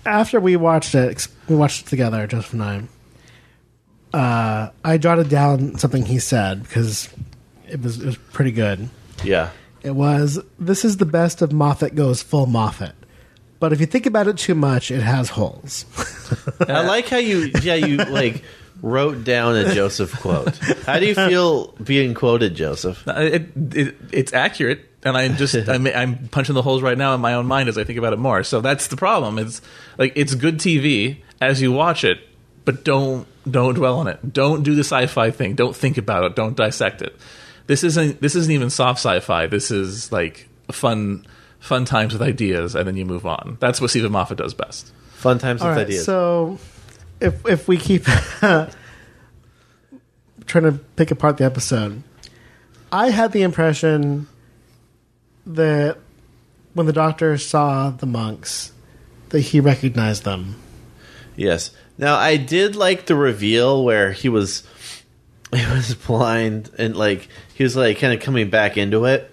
after we watched it together, Joseph and I jotted down something he said because it was pretty good. Yeah. It was, this is the best of Moffat goes full Moffat. But if you think about it too much, it has holes. I like how you like wrote down a Joseph quote. How do you feel being quoted, Joseph? It's accurate, and I'm punching the holes right now in my own mind as I think about it more. So that's the problem. It's like, it's good TV as you watch it, but don't dwell on it. Don't do the sci-fi thing. Don't think about it. Don't dissect it. This isn't even soft sci-fi. This is like fun times with ideas, and then you move on. That's what Steven Moffat does best. Fun times with right, ideas. So if we keep trying to pick apart the episode, I had the impression that when the Doctor saw the monks, that he recognized them. Yes. Now, I did like the reveal where he was blind and like he was like kind of coming back into it,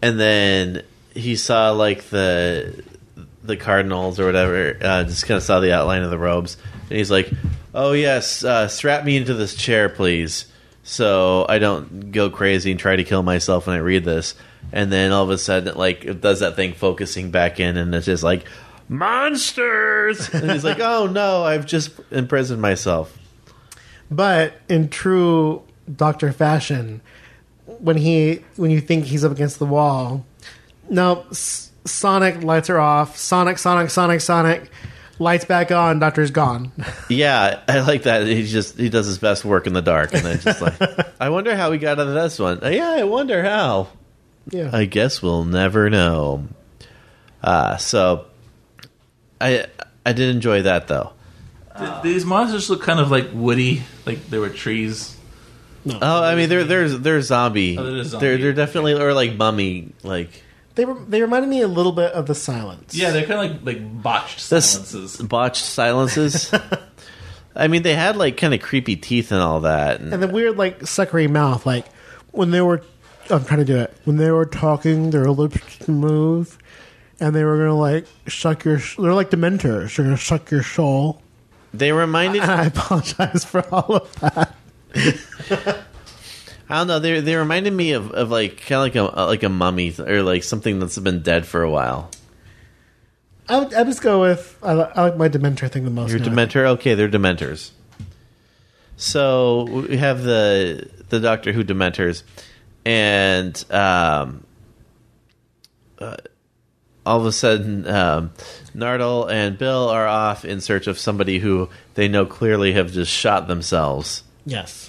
and then he saw like the cardinals or whatever, just kind of saw the outline of the robes, and he's like, oh yes, strap me into this chair please so I don't go crazy and try to kill myself when I read this. And then all of a sudden like it does that thing focusing back in, and it's just like, monsters, and he's like, oh no, I've just imprisoned myself. But in true Doctor fashion, when you think he's up against the wall, no, Sonic lights are off. Sonic, lights back on. Doctor's gone. Yeah, I like that. He does his best work in the dark, and then just like, I wonder how we got out of this one. Yeah, I wonder how. Yeah, I guess we'll never know. So I did enjoy that though. These monsters look kind of like woody, like there were trees. no. Oh, I mean they're zombie. Oh, they're zombie. They're definitely, or like mummy, like They reminded me a little bit of the Silence. Yeah, they're kind of like botched silences. botched silences. I mean, they had like kind of creepy teeth and all that, and the weird like suckery mouth. Like when they were, I'm trying to do it. When they were talking, their lips would move, and they were gonna like suck your. They're like Dementors. They're gonna suck your soul. They reminded. I apologize for all of that. I don't know. They reminded me of like kind of like a mummy or like something that's been dead for a while. I just go with I like my Dementor thing the most. Your now. Dementor, okay, they're Dementors. So we have the Doctor Who Dementors, and all of a sudden, Nardole and Bill are off in search of somebody who they know clearly have just shot themselves. Yes.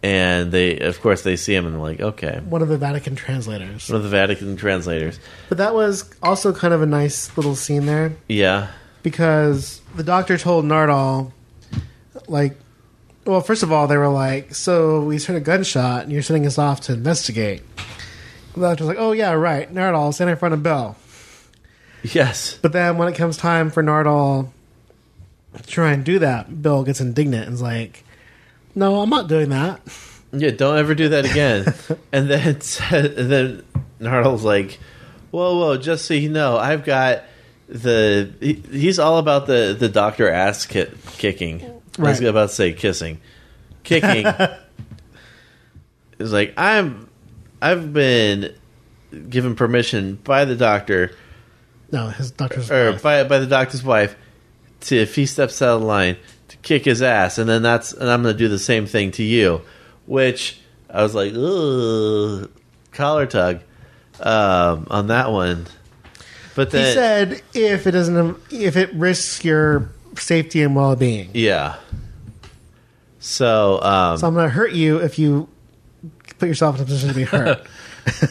And of course, they see him and they're like, okay. One of the Vatican translators. One of the Vatican translators. But that was also kind of a nice little scene there. Yeah. Because the Doctor told Nardole, like, well, first of all, they were like, so we heard a gunshot and you're sending us off to investigate. The Doctor's like, oh, yeah, right. Nardole, stand in front of Bill. Yes. But then when it comes time for Nardole to try and do that, Bill gets indignant and is like, no, I'm not doing that. Yeah, don't ever do that again. and then Nardole's like, whoa, just so you know, I've got he's all about the Doctor ass kicking. Right. I was about to say kissing. Kicking. It's like, I've been given permission by the Doctor. No, his doctor's Or wife. by the Doctor's wife if he steps out of line, to kick his ass, and I'm going to do the same thing to you. Which I was like, ugh, collar tug on that one. But then, he said if it risks your safety and well-being. Yeah. So I'm going to hurt you if you put yourself in a position to be hurt.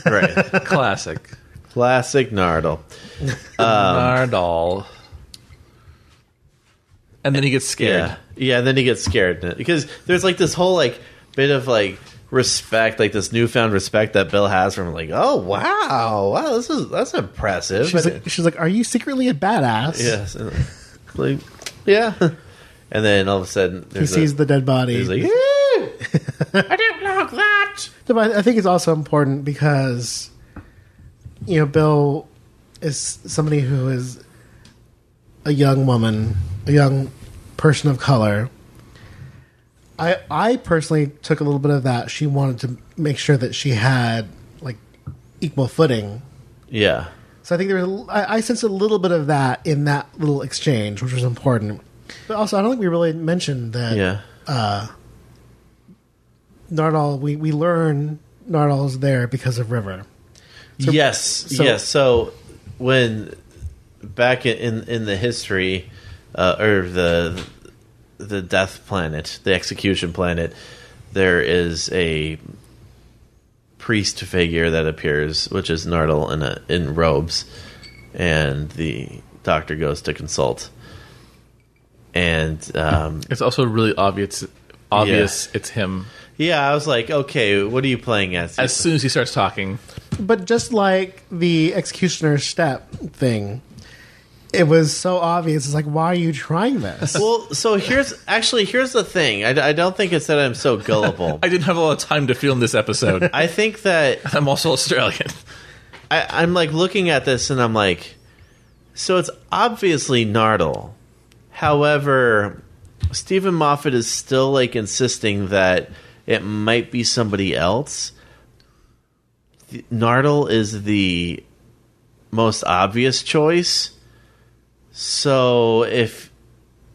right. Classic Nardal. Nardal. And then he gets scared. Yeah, and then he gets scared because there's like this whole like bit of like respect, like this newfound respect that Bill has from like, oh wow, that's impressive. She's like, are you secretly a badass? Yes, like yeah. And then all of a sudden he sees the dead body. He's like, I didn't like that. But I think it's also important because Bill is somebody who is a young woman, a young person of color. I personally took a little bit of that. She wanted to make sure that she had like equal footing. Yeah. So I think I sensed a little bit of that in that little exchange, which was important. But also, I don't think we really mentioned that. Yeah. Nardal, we learn Nardal's there because of River. Yes. So when back in the history or the death planet, the execution planet, there is a priest figure that appears, which is Nardal in robes, and the doctor goes to consult. And it's also really obvious it's him. Yeah, I was like, okay, what are you playing as? As soon as he starts talking. But just like the executioner step thing, it was so obvious. It's like, why are you trying this? Well, so here's the thing. I don't think it's that I'm so gullible. I didn't have a lot of time to film this episode. I think that I'm also Australian. I'm like looking at this and I'm like, so it's obviously Nardal. However, Steven Moffat is still like insisting that it might be somebody else. Nardal is the most obvious choice. So if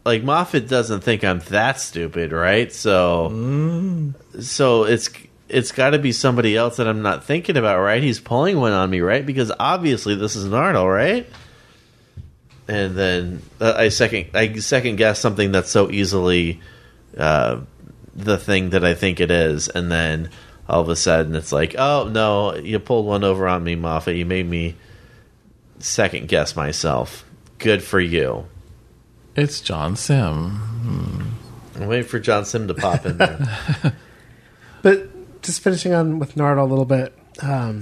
like Moffat doesn't think I'm that stupid, right? So it's got to be somebody else that I'm not thinking about, right? He's pulling one on me, right? Because obviously this is Nardal, right? And then I second guess something that's so easily the thing that I think it is, and then all of a sudden it's like, oh no, you pulled one over on me, Moffat. You made me second guess myself. Good for you. It's John Sim. I'm waiting for John Sim to pop in there. But just finishing on with Nardal a little bit,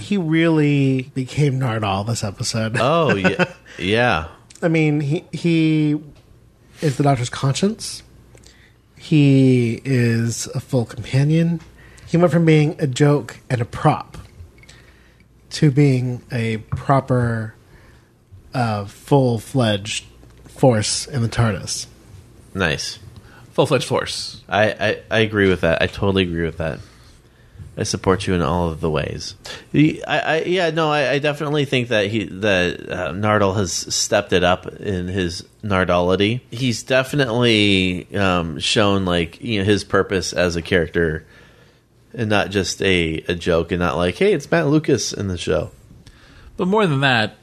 he really became Nardal this episode. Oh yeah, yeah. I mean, he is the Doctor's conscience. He is a full companion. He went from being a joke and a prop to being a proper, full-fledged force in the TARDIS. Nice. Full-fledged force. I agree with that. I totally agree with that. I support you in all of the ways. I definitely think that Nardal has stepped it up in his Nardality. He's definitely shown like his purpose as a character, and not just a joke, and not like, hey, it's Matt Lucas in the show. But more than that,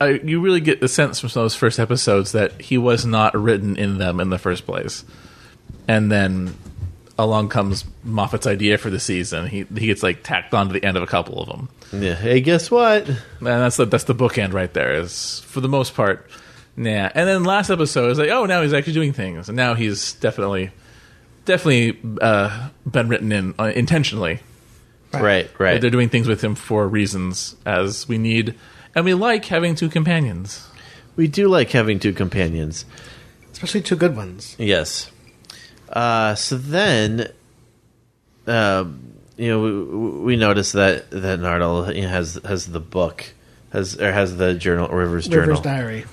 you really get the sense from some of those first episodes that he was not written in them in the first place, and then along comes Moffat's idea for the season. He gets like tacked on to the end of a couple of them. Yeah. Hey, guess what? And that's the bookend right there. Is for the most part, nah. And then last episode is like, oh, now he's actually doing things, and now he's definitely been written in intentionally. Right. They're doing things with him for reasons, as we need, and we like having two companions. We do like having two companions, especially two good ones. Yes. So then, we notice that Nardal has the book, has the journal, River's journal, Diary,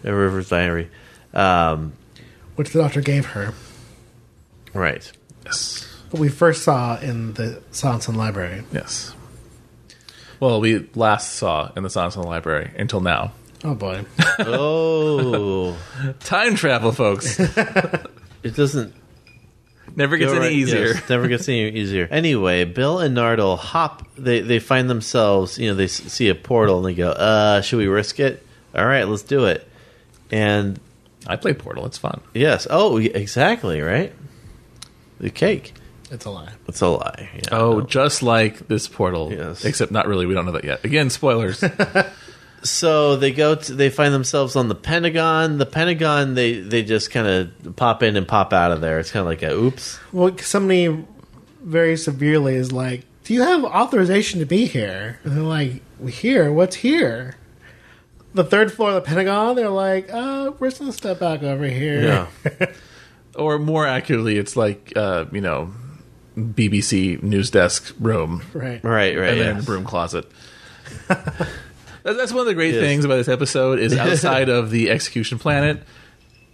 River's Diary, which the Doctor gave her. Right. Yes. But we first saw in the Silence in the Library. Yes. Well, we last saw in the Silence in the Library until now. Oh, boy. Oh. Time travel, folks. It doesn't... Never gets any easier. Yes, never gets any easier. Anyway, Bill and Nardole hop. They find themselves, they see a portal and they go, should we risk it? All right, let's do it. And I play Portal. It's fun. yes. Oh, exactly, right? The cake. It's a lie. It's a lie. Yeah, Oh, no. just like this Portal. Yes. Except not really. We don't know that yet. Again, spoilers. So they find themselves on the Pentagon. The Pentagon, they just kind of pop in and pop out of there. It's kind of like a oops. Well, somebody very severely is like, do you have authorization to be here? And they're like, here? What's here? The third floor of the Pentagon? They're like, we're just going to step back over here. Yeah. Or more accurately, it's like, BBC news desk room. Right. Right. And then yes. broom closet. That's one of the great Yes. things about this episode is outside of the execution planet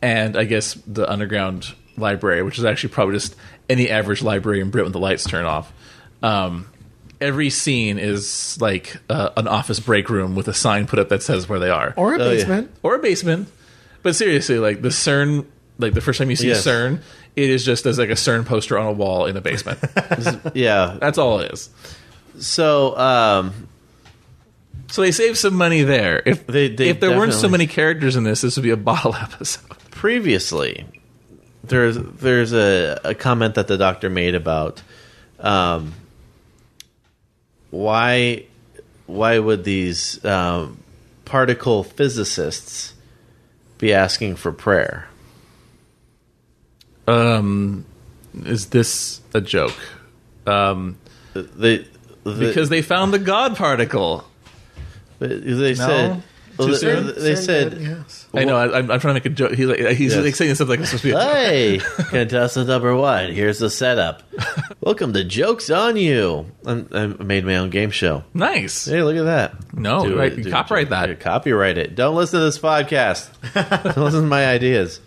and I guess the underground library, which is actually probably just any average library in Britain with the lights turn off. Every scene is like an office break room with a sign put up that says where they are. Or a Oh, yeah. basement. Or a basement. But seriously, like the CERN, like the first time you see Yes. CERN, it is just as like a CERN poster on a wall in a basement. Yeah. That's all it is. So, So they save some money there. If They if there weren't so definitely- many characters in this would be a bottle episode. previously, there's a comment that the Doctor made about why would these particle physicists be asking for prayer? Is this a joke? Because they found the God particle. They said Too soon? they said, yes. I know. I'm trying to make a joke. He's Yes. like saying something like it's supposed to be a joke. "Hey, contestant number one, here's the setup. Welcome to Jokes on You." I made my own game show. Nice. Hey, look at that. No, Do right, it, do copyright it. that. Yeah, copyright it. Don't listen to this podcast. Don't listen to my ideas.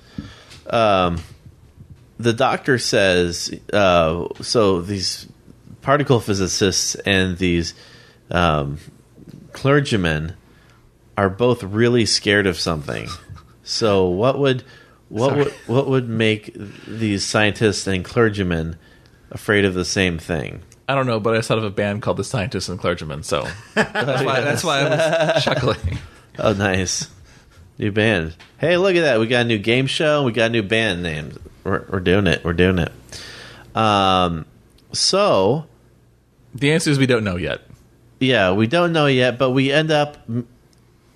The Doctor says, so these particle physicists and these clergymen are both really scared of something. So what would make these scientists and clergymen afraid of the same thing? I don't know, but I thought of a band called the Scientists and Clergymen, so that's why I was chuckling. Oh, nice. New band. Hey, look at that. We got a new game show. We got a new band names. We're doing it. We're doing it. So, The answer is we don't know yet. yeah, we don't know yet, but we end up,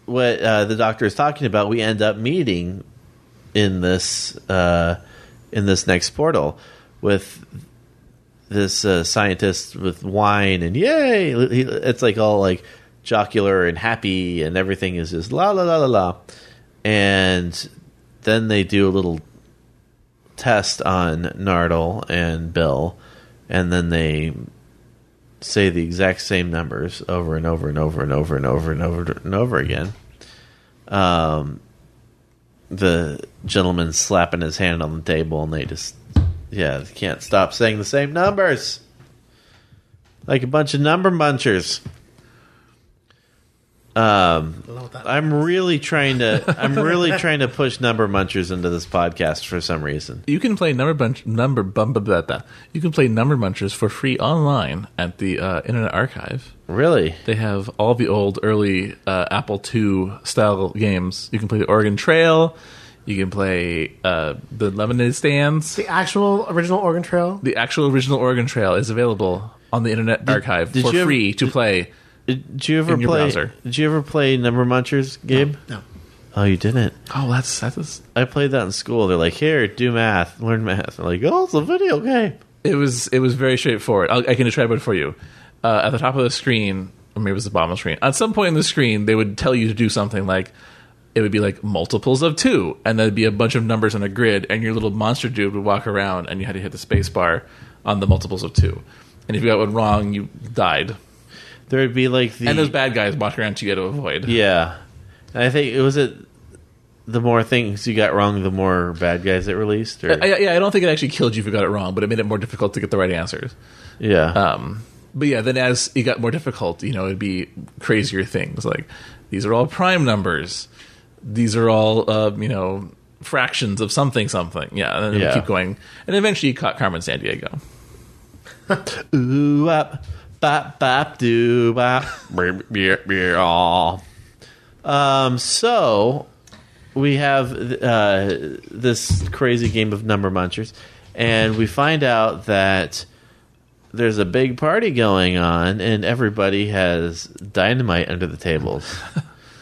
what the Doctor is talking about, we end up meeting in this next portal with this scientist with wine and yay! It's like all like jocular and happy and everything is just la la la la la. And then they do a little test on Nardole and Bill, and then they say the exact same numbers over and over and over and over and over and over and over again. The gentleman slapping his hand on the table, and they can't stop saying the same numbers, like a bunch of number munchers. I'm really trying to push number munchers into this podcast for some reason. You can play number munchers for free online at the Internet Archive. Really? They have all the old early Apple II style games. You can play the Oregon Trail. You can play the Lemonade Stands. The actual original Oregon Trail? The actual original Oregon Trail is available on the Internet Archive did for you ever- free to play. Did you ever In your play? browser. Did you ever play Number Munchers, Gabe? No. Oh, you didn't. Oh, that's I played that in school. They're like, "Here, do math, learn math." I'm like, "Oh, it's a video game." It was very straightforward. I can describe it for you. At the top of the screen, or maybe it was the bottom of the screen. At some point in the screen, they would tell you to do something like, it would be like multiples of 2, and there'd be a bunch of numbers on a grid, and your little monster dude would walk around, and you had to hit the space bar on the multiples of 2. And if you got one wrong, you died. There would be like And those bad guys walking around you had to avoid. Yeah, and I think the more things you got wrong, the more bad guys it released. Or, I don't think it actually killed you if you got it wrong, but it made it more difficult to get the right answers. yeah. But yeah, then as it got more difficult, it'd be crazier things like these are all prime numbers. These are all, fractions of something. Yeah, and then we keep going. And eventually you caught Carmen Sandiego. Ooh, bop, bop, bop, doo, bop. So we have this crazy game of number munchers, and we find out that there's a big party going on, and everybody has dynamite under the tables.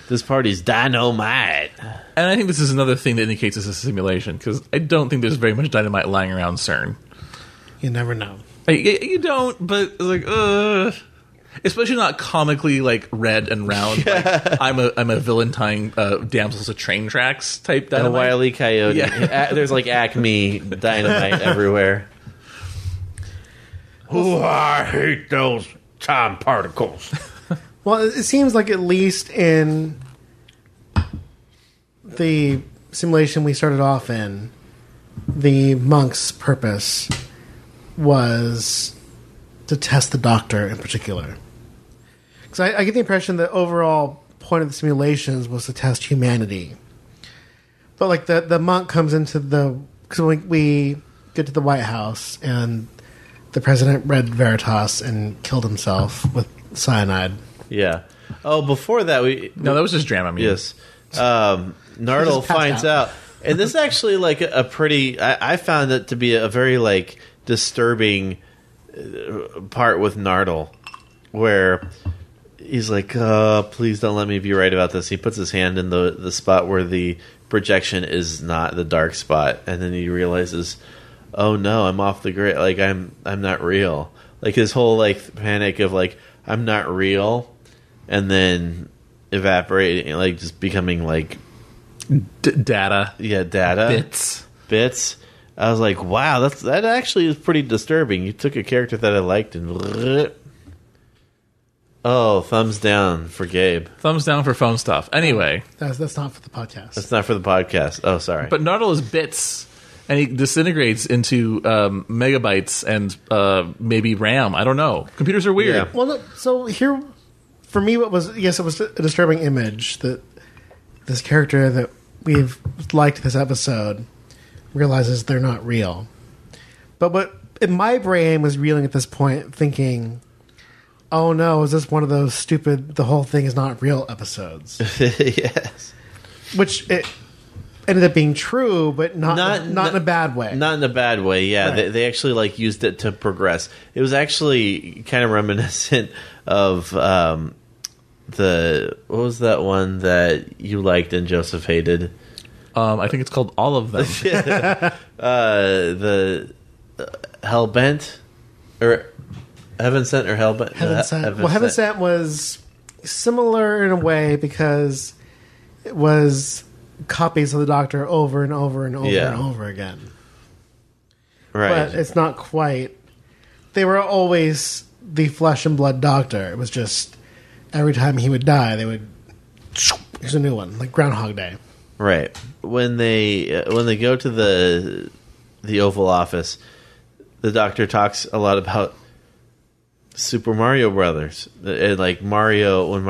This party's dynamite. And I think this is another thing that indicates this is a simulation, because I don't think there's very much dynamite lying around CERN. You never know. You don't, but especially not comically like red and round. Like, I'm a villain tying damsels to train tracks type dynamite. A Wile E. Coyote. Yeah. There's like Acme dynamite everywhere. Oh, I hate those time particles. Well, it seems like at least in the simulation we started off in, the monk's purpose was to test the doctor in particular. Because I get the impression that overall point of the simulations was to test humanity. But like the monk comes into the... Because when we get to the White House and the president read Veritas and killed himself with cyanide. Yeah. Oh, before that, No, that was just drama. Yes. Nardole finds out. And this is actually like a pretty... I found it to be a very like disturbing part with Nardole, where he's like, please don't let me be right about this. He puts his hand in the spot where the projection is not the dark spot, and then he realizes, oh no, I'm off the grid. Like I'm not real. Like his whole like panic of like I'm not real, and then evaporating, like just becoming like data. Yeah, data bits. I was like, wow, that actually is pretty disturbing. You took a character that I liked and oh, thumbs down for Gabe. Thumbs down for phone stuff. Anyway, That's not for the podcast. That's not for the podcast. Oh, sorry. But Nardole is bits, and he disintegrates into megabytes and maybe RAM. I don't know. Computers are weird. Yeah. Well, no, so here, for me, it was a disturbing image that this character that we've liked this episode realizes they're not real. But what in my brain was reeling at this point, thinking, oh no, is this one of those stupid the whole thing is not real episodes? Yes. Which it ended up being true, but not in a bad way. Not in a bad way, yeah. Right. They actually like used it to progress. It was actually kind of reminiscent of what was that one that you liked and Joseph hated? I think it's called All of Them. The Hellbent? Or Heaven Sent or Hellbent? Heaven Sent. Heaven Sent was similar in a way because it was copies of the Doctor over and over and over and over again. Right. But it's not quite. They were always the flesh and blood Doctor. It was just every time he would die, they would... Here's a new one, like Groundhog Day. Right. When they go to the Oval Office, the Doctor talks a lot about Super Mario Brothers, and like Mario, when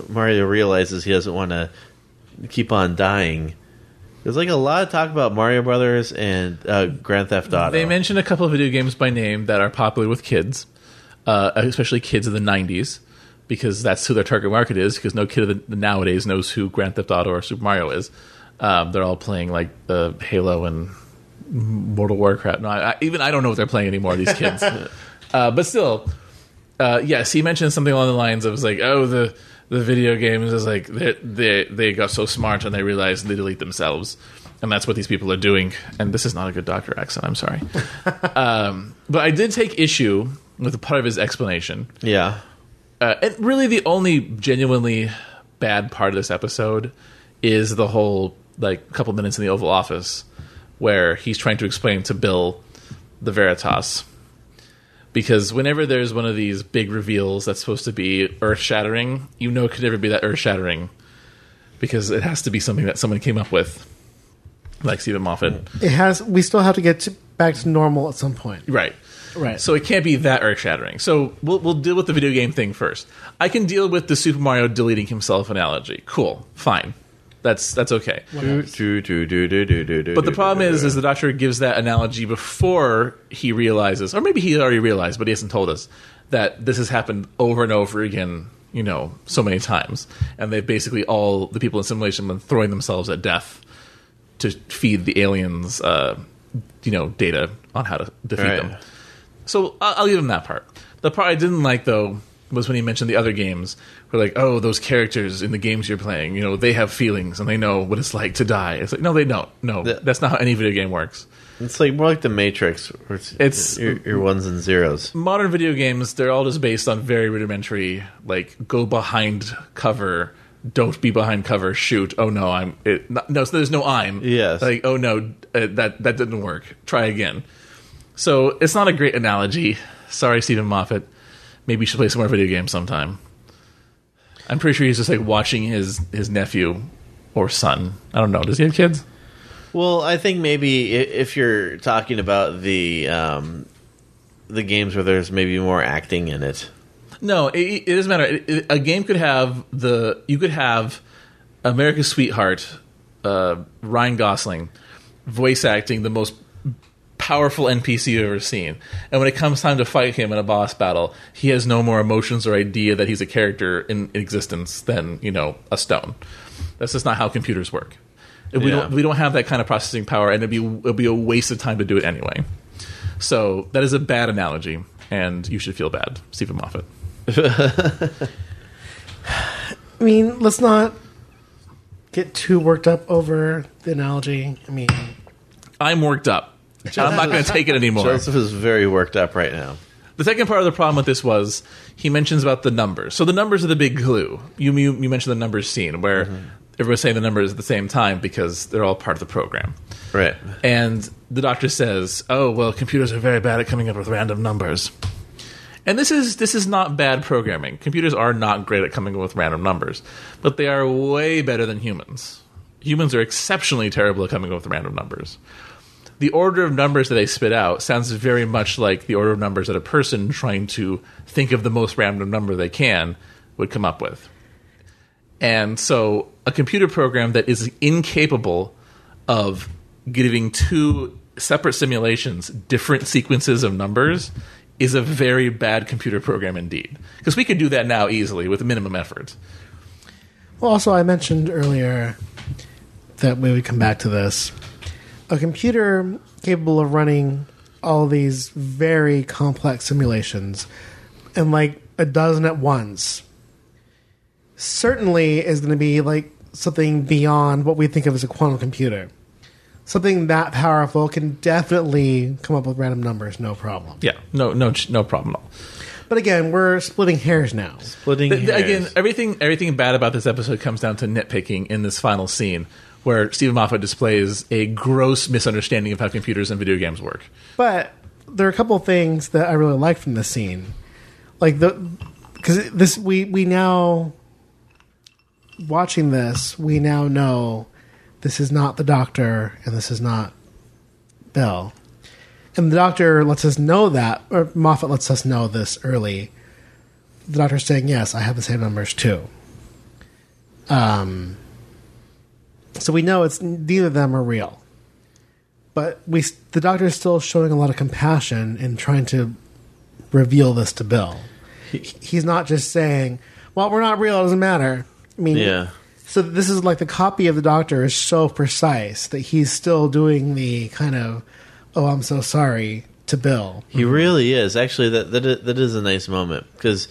Mario realizes he doesn't want to keep on dying. There's like a lot of talk about Mario Brothers and Grand Theft Auto. They mention a couple of video games by name that are popular with kids, especially kids of the 90s, because that's who their target market is, because no kid nowadays knows who Grand Theft Auto or Super Mario is. They're all playing like Halo and Mortal Warcraft. No, I don't know what they're playing anymore, these kids. But still, yes, he mentioned something along the lines of like, oh, the video games is like they got so smart and they realized they delete themselves, and that's what these people are doing. And this is not a good Doctor accent. I'm sorry, but I did take issue with a part of his explanation. Yeah. And really, the only genuinely bad part of this episode is the whole like couple minutes in the Oval Office where he's trying to explain to Bill the Veritas. Because whenever there's one of these big reveals that's supposed to be earth-shattering, you know it could never be that earth-shattering. Because it has to be something that someone came up with. Like Steven Moffat. We still have to get back to normal at some point. Right. Right. So it can't be that earth-shattering. So we'll deal with the video game thing first. I can deal with the Super Mario deleting himself analogy. Cool. Fine. That's okay. But the problem is the Doctor gives that analogy before he realizes, or maybe he already realized, but he hasn't told us, that this has happened over and over again, so many times. And they've basically all the people in simulation been throwing themselves at death to feed the aliens, data on how to defeat them. So I'll give him that part. The part I didn't like, though, was when he mentioned the other games. Where like, oh, those characters in the games you're playing, they have feelings and they know what it's like to die. It's like, no, they don't. No, that's not how any video game works. It's like more like the Matrix, where it's your ones and zeros. Modern video games, they're all just based on very rudimentary, like, go behind cover, don't be behind cover, shoot. Oh no, so there's no I'm. Yes. Like, oh no, that didn't work. Try again. So it's not a great analogy. Sorry, Steven Moffat. Maybe you should play some more video games sometime. I'm pretty sure he's just like watching his nephew or son. I don't know. Does he have kids? Well, I think maybe if you're talking about the games where there's maybe more acting in it. No, it doesn't matter. A game could have you could have America's Sweetheart, Ryan Gosling, voice acting the most powerful NPC you've ever seen. And when it comes time to fight him in a boss battle, he has no more emotions or idea that he's a character in existence than, a stone. That's just not how computers work. We don't have that kind of processing power, and it'd be a waste of time to do it anyway. So that is a bad analogy, and you should feel bad, Steven Moffat. I mean, let's not get too worked up over the analogy. I mean, I'm worked up. I'm not going to take it anymore. Joseph is very worked up right now. The second part of the problem with this was he mentions about the numbers. So the numbers are the big clue. You mentioned the numbers scene where everyone's saying the numbers at the same time because they're all part of the program. Right. And the Doctor says, oh, well, computers are very bad at coming up with random numbers. And this is not bad programming. Computers are not great at coming up with random numbers. But they are way better than humans. Humans are exceptionally terrible at coming up with random numbers. The order of numbers that they spit out sounds very much like the order of numbers that a person trying to think of the most random number they can would come up with. And so a computer program that is incapable of giving two separate simulations different sequences of numbers is a very bad computer program indeed. Because we could do that now easily with minimum effort. well, also I mentioned earlier that we would come back to this. A computer capable of running all these very complex simulations and like a dozen at once certainly is going to be like something beyond what we think of as a quantum computer. Something that powerful can definitely come up with random numbers, no problem. Yeah, no problem at all. But again, we're splitting hairs now. Again, everything bad about this episode comes down to nitpicking in this final scene, where Steven Moffat displays a gross misunderstanding of how computers and video games work. But there are a couple of things that I really like from this scene, like because we now watching this, we now know this is not the Doctor and this is not Bill. And the Doctor lets us know that, or Moffat lets us know this early. The Doctor's saying, yes, I have the same numbers too. So we know it's neither of them are real. But the Doctor is still showing a lot of compassion in trying to reveal this to Bill. He's not just saying, well, we're not real, it doesn't matter. I mean, yeah. So this is like the copy of the Doctor is so precise that he's still doing the kind of, oh, I'm so sorry to Bill. He really is. Actually, that is a nice moment because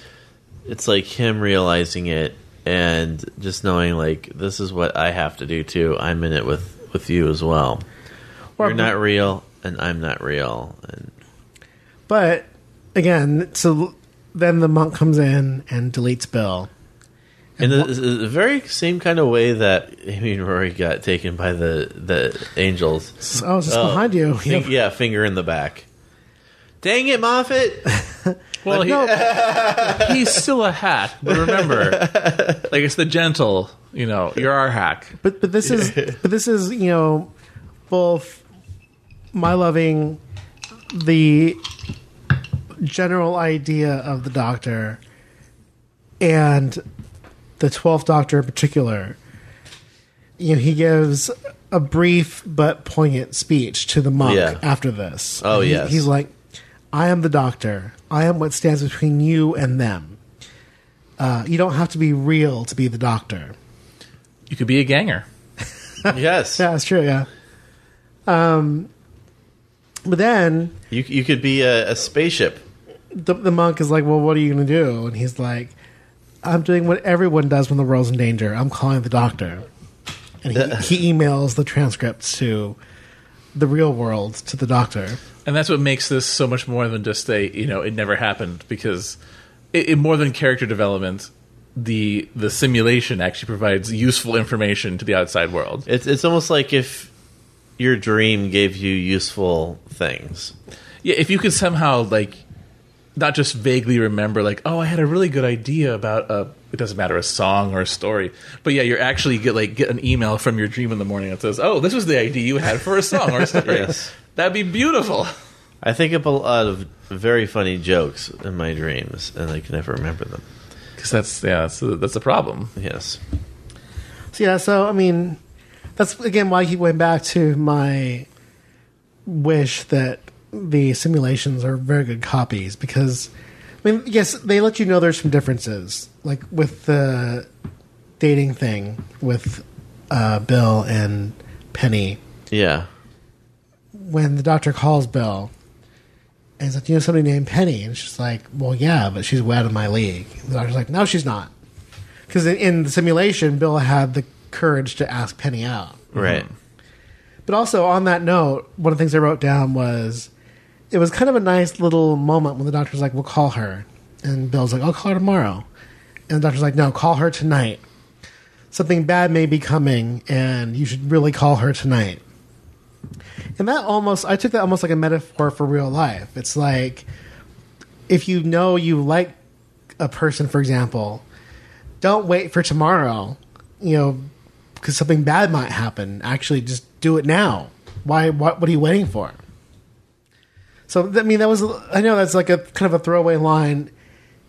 it's like him realizing it and just knowing like this is what I have to do too. I'm in it with you as well. You're not real and I'm not real. But again, so then the monk comes in and deletes Bill. In the very same kind of way that Amy and Rory got taken by the angels. Oh, it's just behind you. Finger in the back. Dang it, Moffat! Well, he's still a hack, but remember, like it's the gentle, you're our hack. But this is both my loving the general idea of the Doctor and the 12th Doctor in particular, he gives a brief but poignant speech to the monk after this. Oh, yes. He's like, I am the Doctor. I am what stands between you and them. You don't have to be real to be the Doctor. You could be a ganger. Yes. Yeah, that's true, yeah. But then... You could be a spaceship. The monk is like, well, what are you going to do? And he's like, I'm doing what everyone does when the world's in danger. I'm calling the Doctor. And he emails the transcripts to the real world, to the Doctor. And that's what makes this so much more than just it never happened, because it more than character development, the simulation actually provides useful information to the outside world. It's almost like if your dream gave you useful things. Yeah, if you could somehow, not just vaguely remember, I had a really good idea about it doesn't matter, a song or a story, but yeah, you're actually get an email from your dream in the morning that says, oh, this was the idea you had for a song or a story. Yes. That'd be beautiful. I think of a lot of very funny jokes in my dreams, and I can never remember them. Because that's a problem. Yes. So I mean, that's again why he went back to my wish that the simulations are very good copies, because I mean, yes, they let you know there's some differences, like with the dating thing with Bill and Penny. Yeah. When the Doctor calls Bill, and he's like, somebody named Penny, and she's like, well, yeah, but she's way out of my league. And the Doctor's like, no, she's not, because in the simulation, Bill had the courage to ask Penny out. Right. But also on that note, one of the things I wrote down was, it was kind of a nice little moment when the Doctor's like, we'll call her. And Bill's like, I'll call her tomorrow. And the Doctor's like, no, call her tonight. Something bad may be coming, and you should really call her tonight. And I took that almost like a metaphor for real life. It's like, if you know you like a person, for example, don't wait for tomorrow, because something bad might happen. Actually, just do it now. Why? What are you waiting for? So, I mean, I know that's like a kind of a throwaway line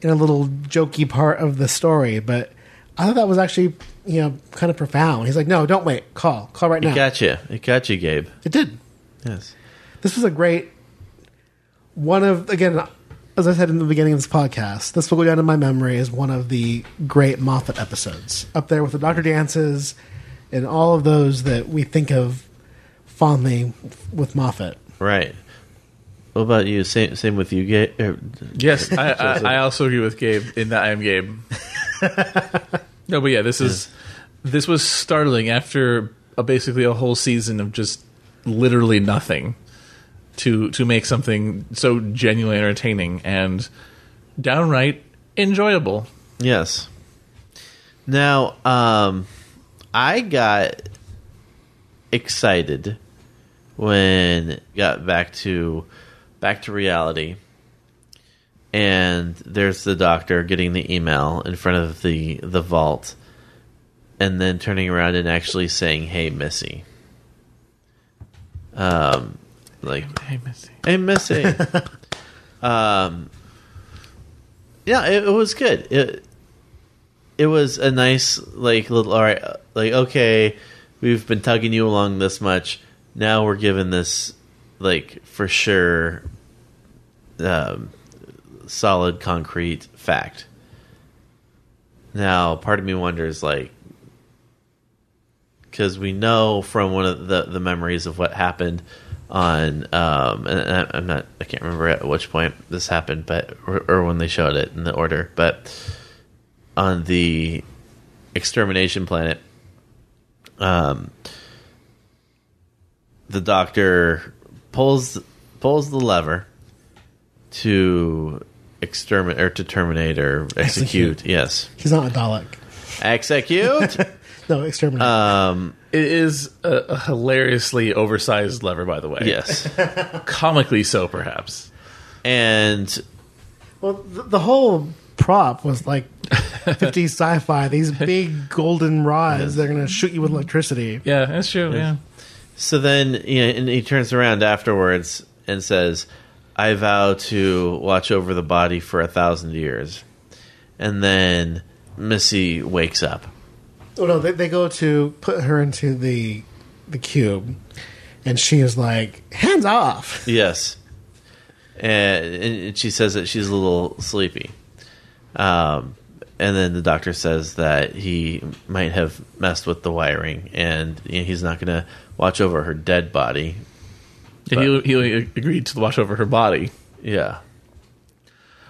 in a little jokey part of the story, but I thought that was actually, kind of profound. He's like, no, don't wait. Call right now. It got you, Gabe. It did. Yes. This was a great one of, again, as I said in the beginning of this podcast, this will go down in my memory as one of the great Moffat episodes. Up there with the Doctor dances and all of those that we think of fondly with Moffat. Right. What about you? Same with you, Gabe? Yes, I also agree with Gabe in that I am Gabe. No, but yeah, this was startling after basically a whole season of just literally nothing to make something so genuinely entertaining and downright enjoyable. Yes. Now, I got excited when it got back to reality, and there's the Doctor getting the email in front of the vault, and then turning around and actually saying, "Hey, Missy." Hey, Missy. Hey, Missy. Yeah, it was good. It was a nice, little, all right, okay, we've been tugging you along this much. Now we're given this, for sure, solid, concrete fact. Now, part of me wonders, because we know from one of the memories of what happened on, and I can't remember at which point this happened, but or when they showed it in the order, but on the extermination planet, the Doctor pulls the lever to exterminate or to terminate or execute. Yes, he's not a Dalek. Execute. No, exterminate. It is a hilariously oversized lever, by the way. Yes, comically so, perhaps. And well, the whole prop was like 50s sci-fi. These big golden rods that are going to shoot you with electricity. Yeah, that's true. Yeah. So then, and he turns around afterwards and says, I vow to watch over the body for 1,000 years. And then Missy wakes up. Oh no, they go to put her into the cube, and she is like, hands off. Yes. And she says that she's a little sleepy. And then the doctor says that he might have messed with the wiring, and he's not going to watch over her dead body. He agreed to watch over her body. Yeah.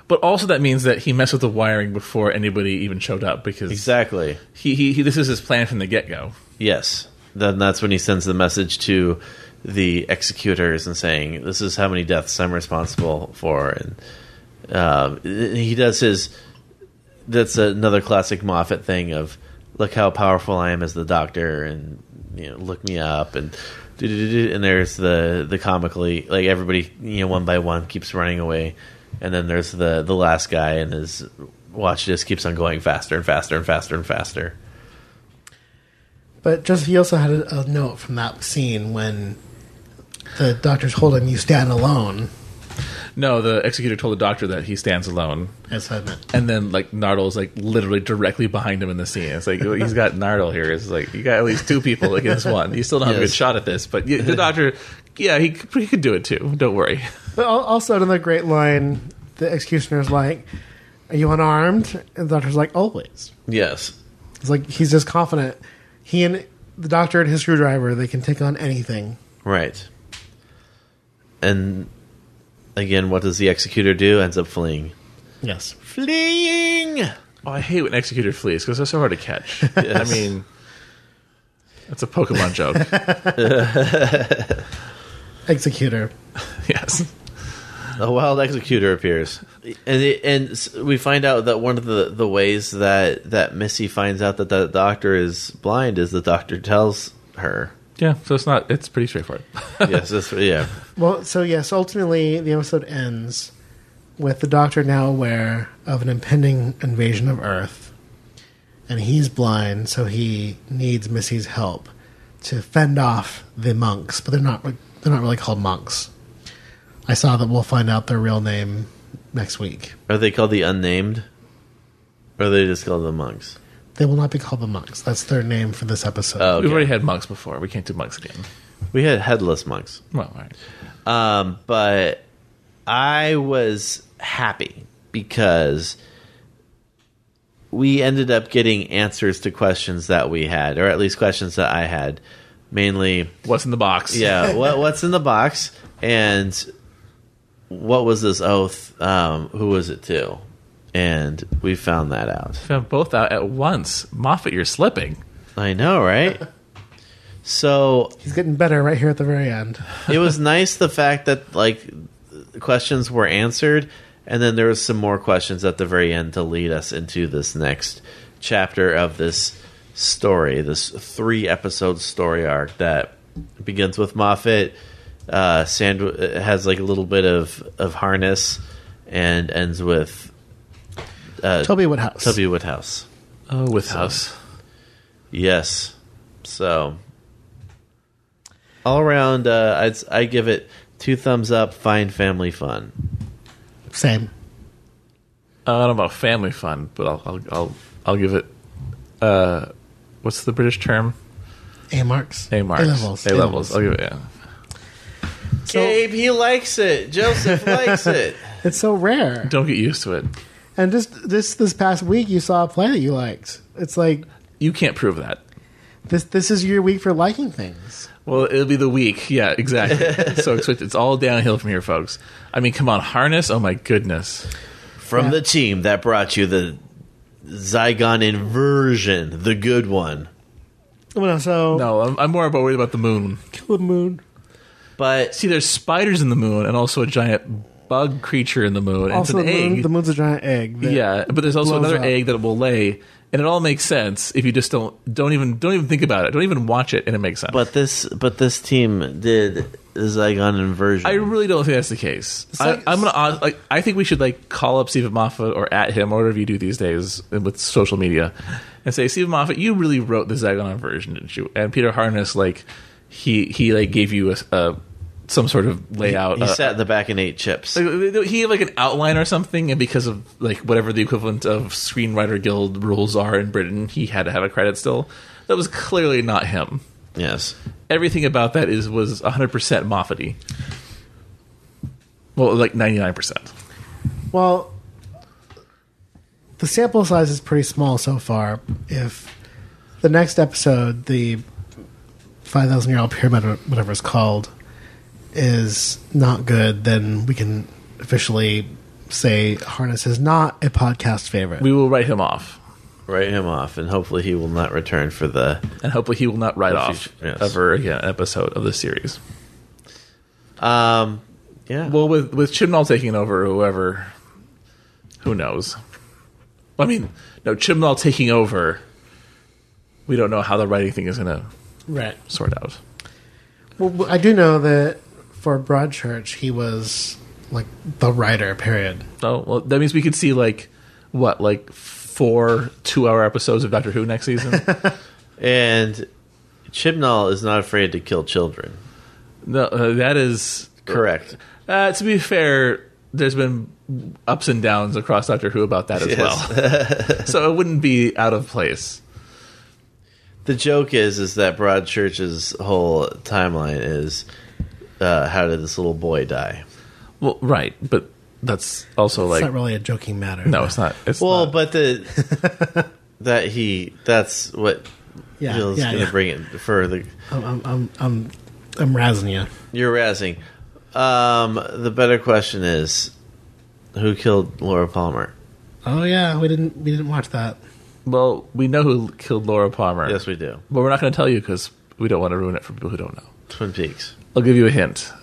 But also that means that he messed with the wiring before anybody even showed up, because Exactly. he this is his plan from the get-go. Yes. Then that's when he sends the message to the executors and saying, this is how many deaths I'm responsible for. And he does his... That's another classic Moffat thing of, look how powerful I am as the doctor, and look me up, and and there's the comically, like, everybody one by one keeps running away, and then there's the last guy, and his watch just keeps on going faster and faster and faster and faster. But Joseph, you also had a note from that scene when the doctor told him, you stand alone. No, the executor told the doctor that he stands alone. As I meant. And then, like, Nardle's, like, literally directly behind him in the scene. It's like, he's got Nardle here. It's like, you got at least two people against one. You still don't have a good shot at this. But the doctor, yeah, he could do it too. Don't worry. But also another great line, the executioner's like, are you unarmed? And the doctor's like, always. Yes. It's like, he's just confident. He and the doctor and his screwdriver, they can take on anything. Right. And... again, what does the executor do? Ends up fleeing. Yes. Fleeing! Oh, I hate when executor flees because they're so hard to catch. Yes. I mean, that's a Pokemon joke. Executor. Yes. A wild executor appears. And we find out that one of the ways that Missy finds out that the doctor is blind is the doctor tells her. Yeah, so it's pretty straightforward. Yes, yeah. Well, so yes, ultimately the episode ends with the doctor now aware of an impending invasion of Earth, and he's blind, so he needs Missy's help to fend off the monks. But they're not really called monks. I saw that we'll find out their real name next week. Are they called the Unnamed? Or are they just called the Monks? They will not be called the monks. That's their name for this episode. Oh, okay. We've already had monks before. We can't do monks again. We had headless monks. Well, all right. But I was happy because we ended up getting answers to questions that we had, or at least questions that I had. Mainly, what's in the box? Yeah, what's in the box, and what was this oath? Who was it to? And we found that out. Found both out at once. Moffat, you're slipping. I know, right? So he's getting better right here at the very end. It was nice the fact that questions were answered, and then there was some more questions at the very end to lead us into this next chapter of this story, this 3-episode story arc that begins with Moffat. Has a little bit of harness, and ends with Toby Woodhouse. Toby Woodhouse. Oh, Woodhouse. Yes. So all around, I give it 2 thumbs up. Fine family fun. Same. I don't know about family fun, but I'll give it. What's the British term? A-marks. A-marks. A-levels. A-levels. I'll give it. Yeah. Gabe, he likes it. Joseph likes it. It's so rare. Don't get used to it. And just this past week, you saw a play that you liked. It's like you can't prove that. This is your week for liking things. Well, it'll be the week. Yeah, exactly. So it's all downhill from here, folks. I mean, come on, Harness. Oh my goodness. From the team that brought you the Zygon inversion, the good one. Well, so no, I'm more worried about the moon. Kill the moon. But see, there's spiders in the moon, and also a giant bug creature in the moon. And Also, it's an egg. The moon's a giant egg. Yeah, but there's also another egg that it will lay, and it all makes sense if you just don't even think about it. Don't even watch it, and it makes sense. But this team did the Zygon inversion. I really don't think that's the case. I think we should call up Steven Moffat or at him, or whatever you do these days with social media, and say, Steven Moffat, you really wrote the Zygon inversion, didn't you? And Peter Harness, he gave you some sort of layout. He sat in the back and ate chips. He had like an outline or something, and because of like whatever the equivalent of Screenwriter Guild rules are in Britain, he had to have a credit still. That was clearly not him. Yes. Everything about that was 100% Moffat-y. Well, like 99%. Well, the sample size is pretty small so far. If the next episode, the 5,000-year-old pyramid, or whatever it's called, is not good, then we can officially say Harness is not a podcast favorite. We will write him off. Write him off, and hopefully he will not return for the... And hopefully he will not write off ever again an episode of the series. Yeah. Well, with Chibnall taking over, who knows? I mean, no, Chibnall taking over, we don't know how the writing thing is going to sort out. Well, I do know that for Broadchurch, he was like the writer, period. Oh, well, that means we could see like 4 2-hour episodes of Doctor Who next season. And Chibnall is not afraid to kill children. No, that is correct. To be fair, there's been ups and downs across Doctor Who about that as well. So it wouldn't be out of place. The joke is that Broadchurch's whole timeline is how did this little boy die? Well, right, but that's also It's like not really a joking matter. no, it's not. It's well, not. but that's what Bill's going to bring it for the. I'm razzing you. You're razzing. The better question is, who killed Laura Palmer? Oh yeah, we didn't watch that. Well, we know who killed Laura Palmer. Yes, we do. But we're not going to tell you because we don't want to ruin it for people who don't know. Twin Peaks. I'll give you a hint.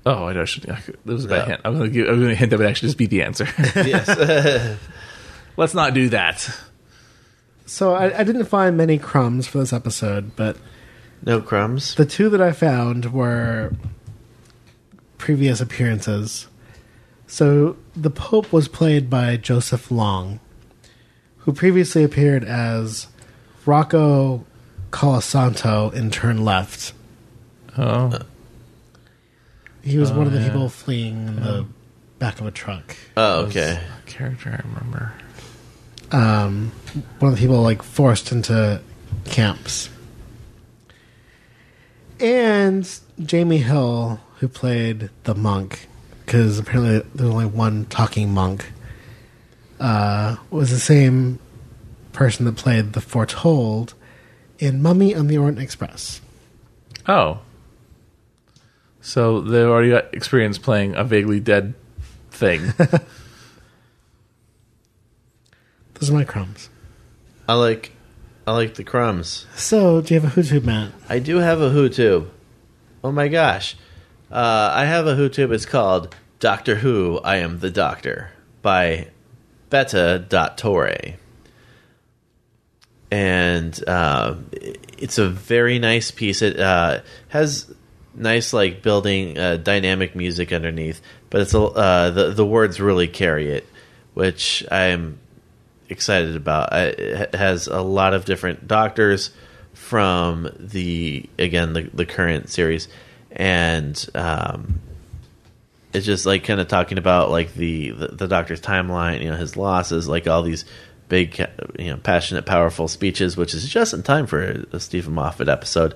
Oh, I know. That was a bad hint. I'm going to hint that would actually just be the answer. Yes. Let's not do that. So I didn't find many crumbs for this episode, but No crumbs. the two that I found were previous appearances. So the Pope was played by Joseph Long, who previously appeared as Rocco Colasanto in Turn Left. Oh. He was one of the people fleeing in the back of a truck. Oh, okay. A character I remember. One of the people like forced into camps. And Jamie Hill, who played the monk, because apparently there's only one talking monk, was the same person that played the Foretold in Mummy on the Orient Express. Oh. So they've already got experience playing a vaguely dead thing. Those are my crumbs. I like the crumbs. So, do you have a Hootube, Matt? I do have a Hootube. Oh my gosh. I have a Hootube. It's called Doctor Who, I Am the Doctor by Beta.Torre. And it's a very nice piece. It has nice like building dynamic music underneath, but it's the words really carry it, which I'm excited about. It has a lot of different doctors from the current series, and it's just like kind of talking about like the doctor's timeline, his losses, like all these big, passionate, powerful speeches, which is just in time for a Steven Moffat episode.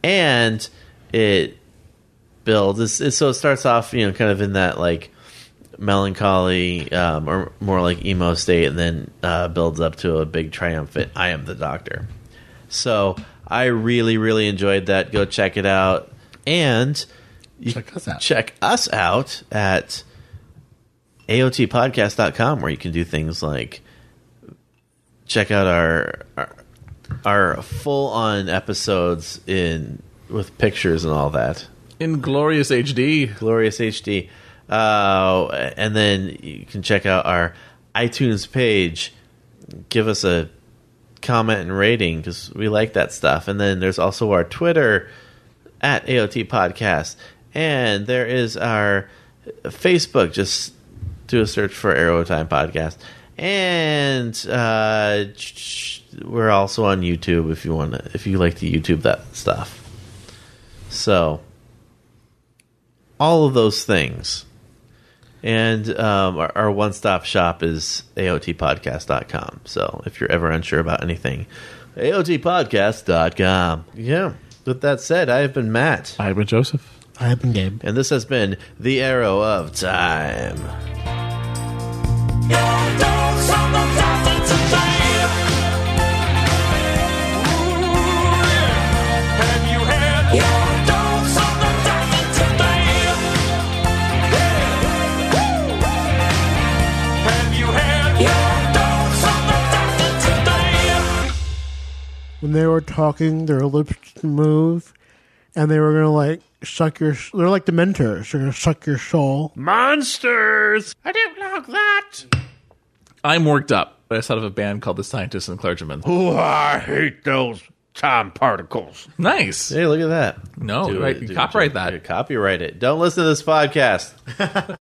And it builds, so it starts off, kind of in that like melancholy or more like emo state, and then builds up to a big triumphant I am the doctor. So I really, really enjoyed that. Go check it out. And you check us out at aotpodcast.com, where you can do things like check out our full-on episodes with pictures and all that. In glorious HD. Glorious HD. And then you can check out our iTunes page. Give us a comment and rating, because we like that stuff. And then there's also our Twitter at AOT Podcast. And there is our Facebook. Just do a search for Arrow Time Podcast. And we're also on YouTube if you like to YouTube that stuff. So all of those things. And our one-stop shop is aotpodcast.com. So if you're ever unsure about anything, aotpodcast.com. Yeah. With that said, I have been Matt. I've been Joseph. I have been Gabe. And this has been The Arrow of Time. When they were talking, their lips move, and they were gonna like suck your. They're like Dementors. They're gonna suck your soul. Monsters! I didn't like that. I'm worked up. I just thought of a band called the Scientists and Clergymen. Oh, I hate those time particles. Nice. Hey, look at that. No, right. Copyright that. Copyright it. Don't listen to this podcast.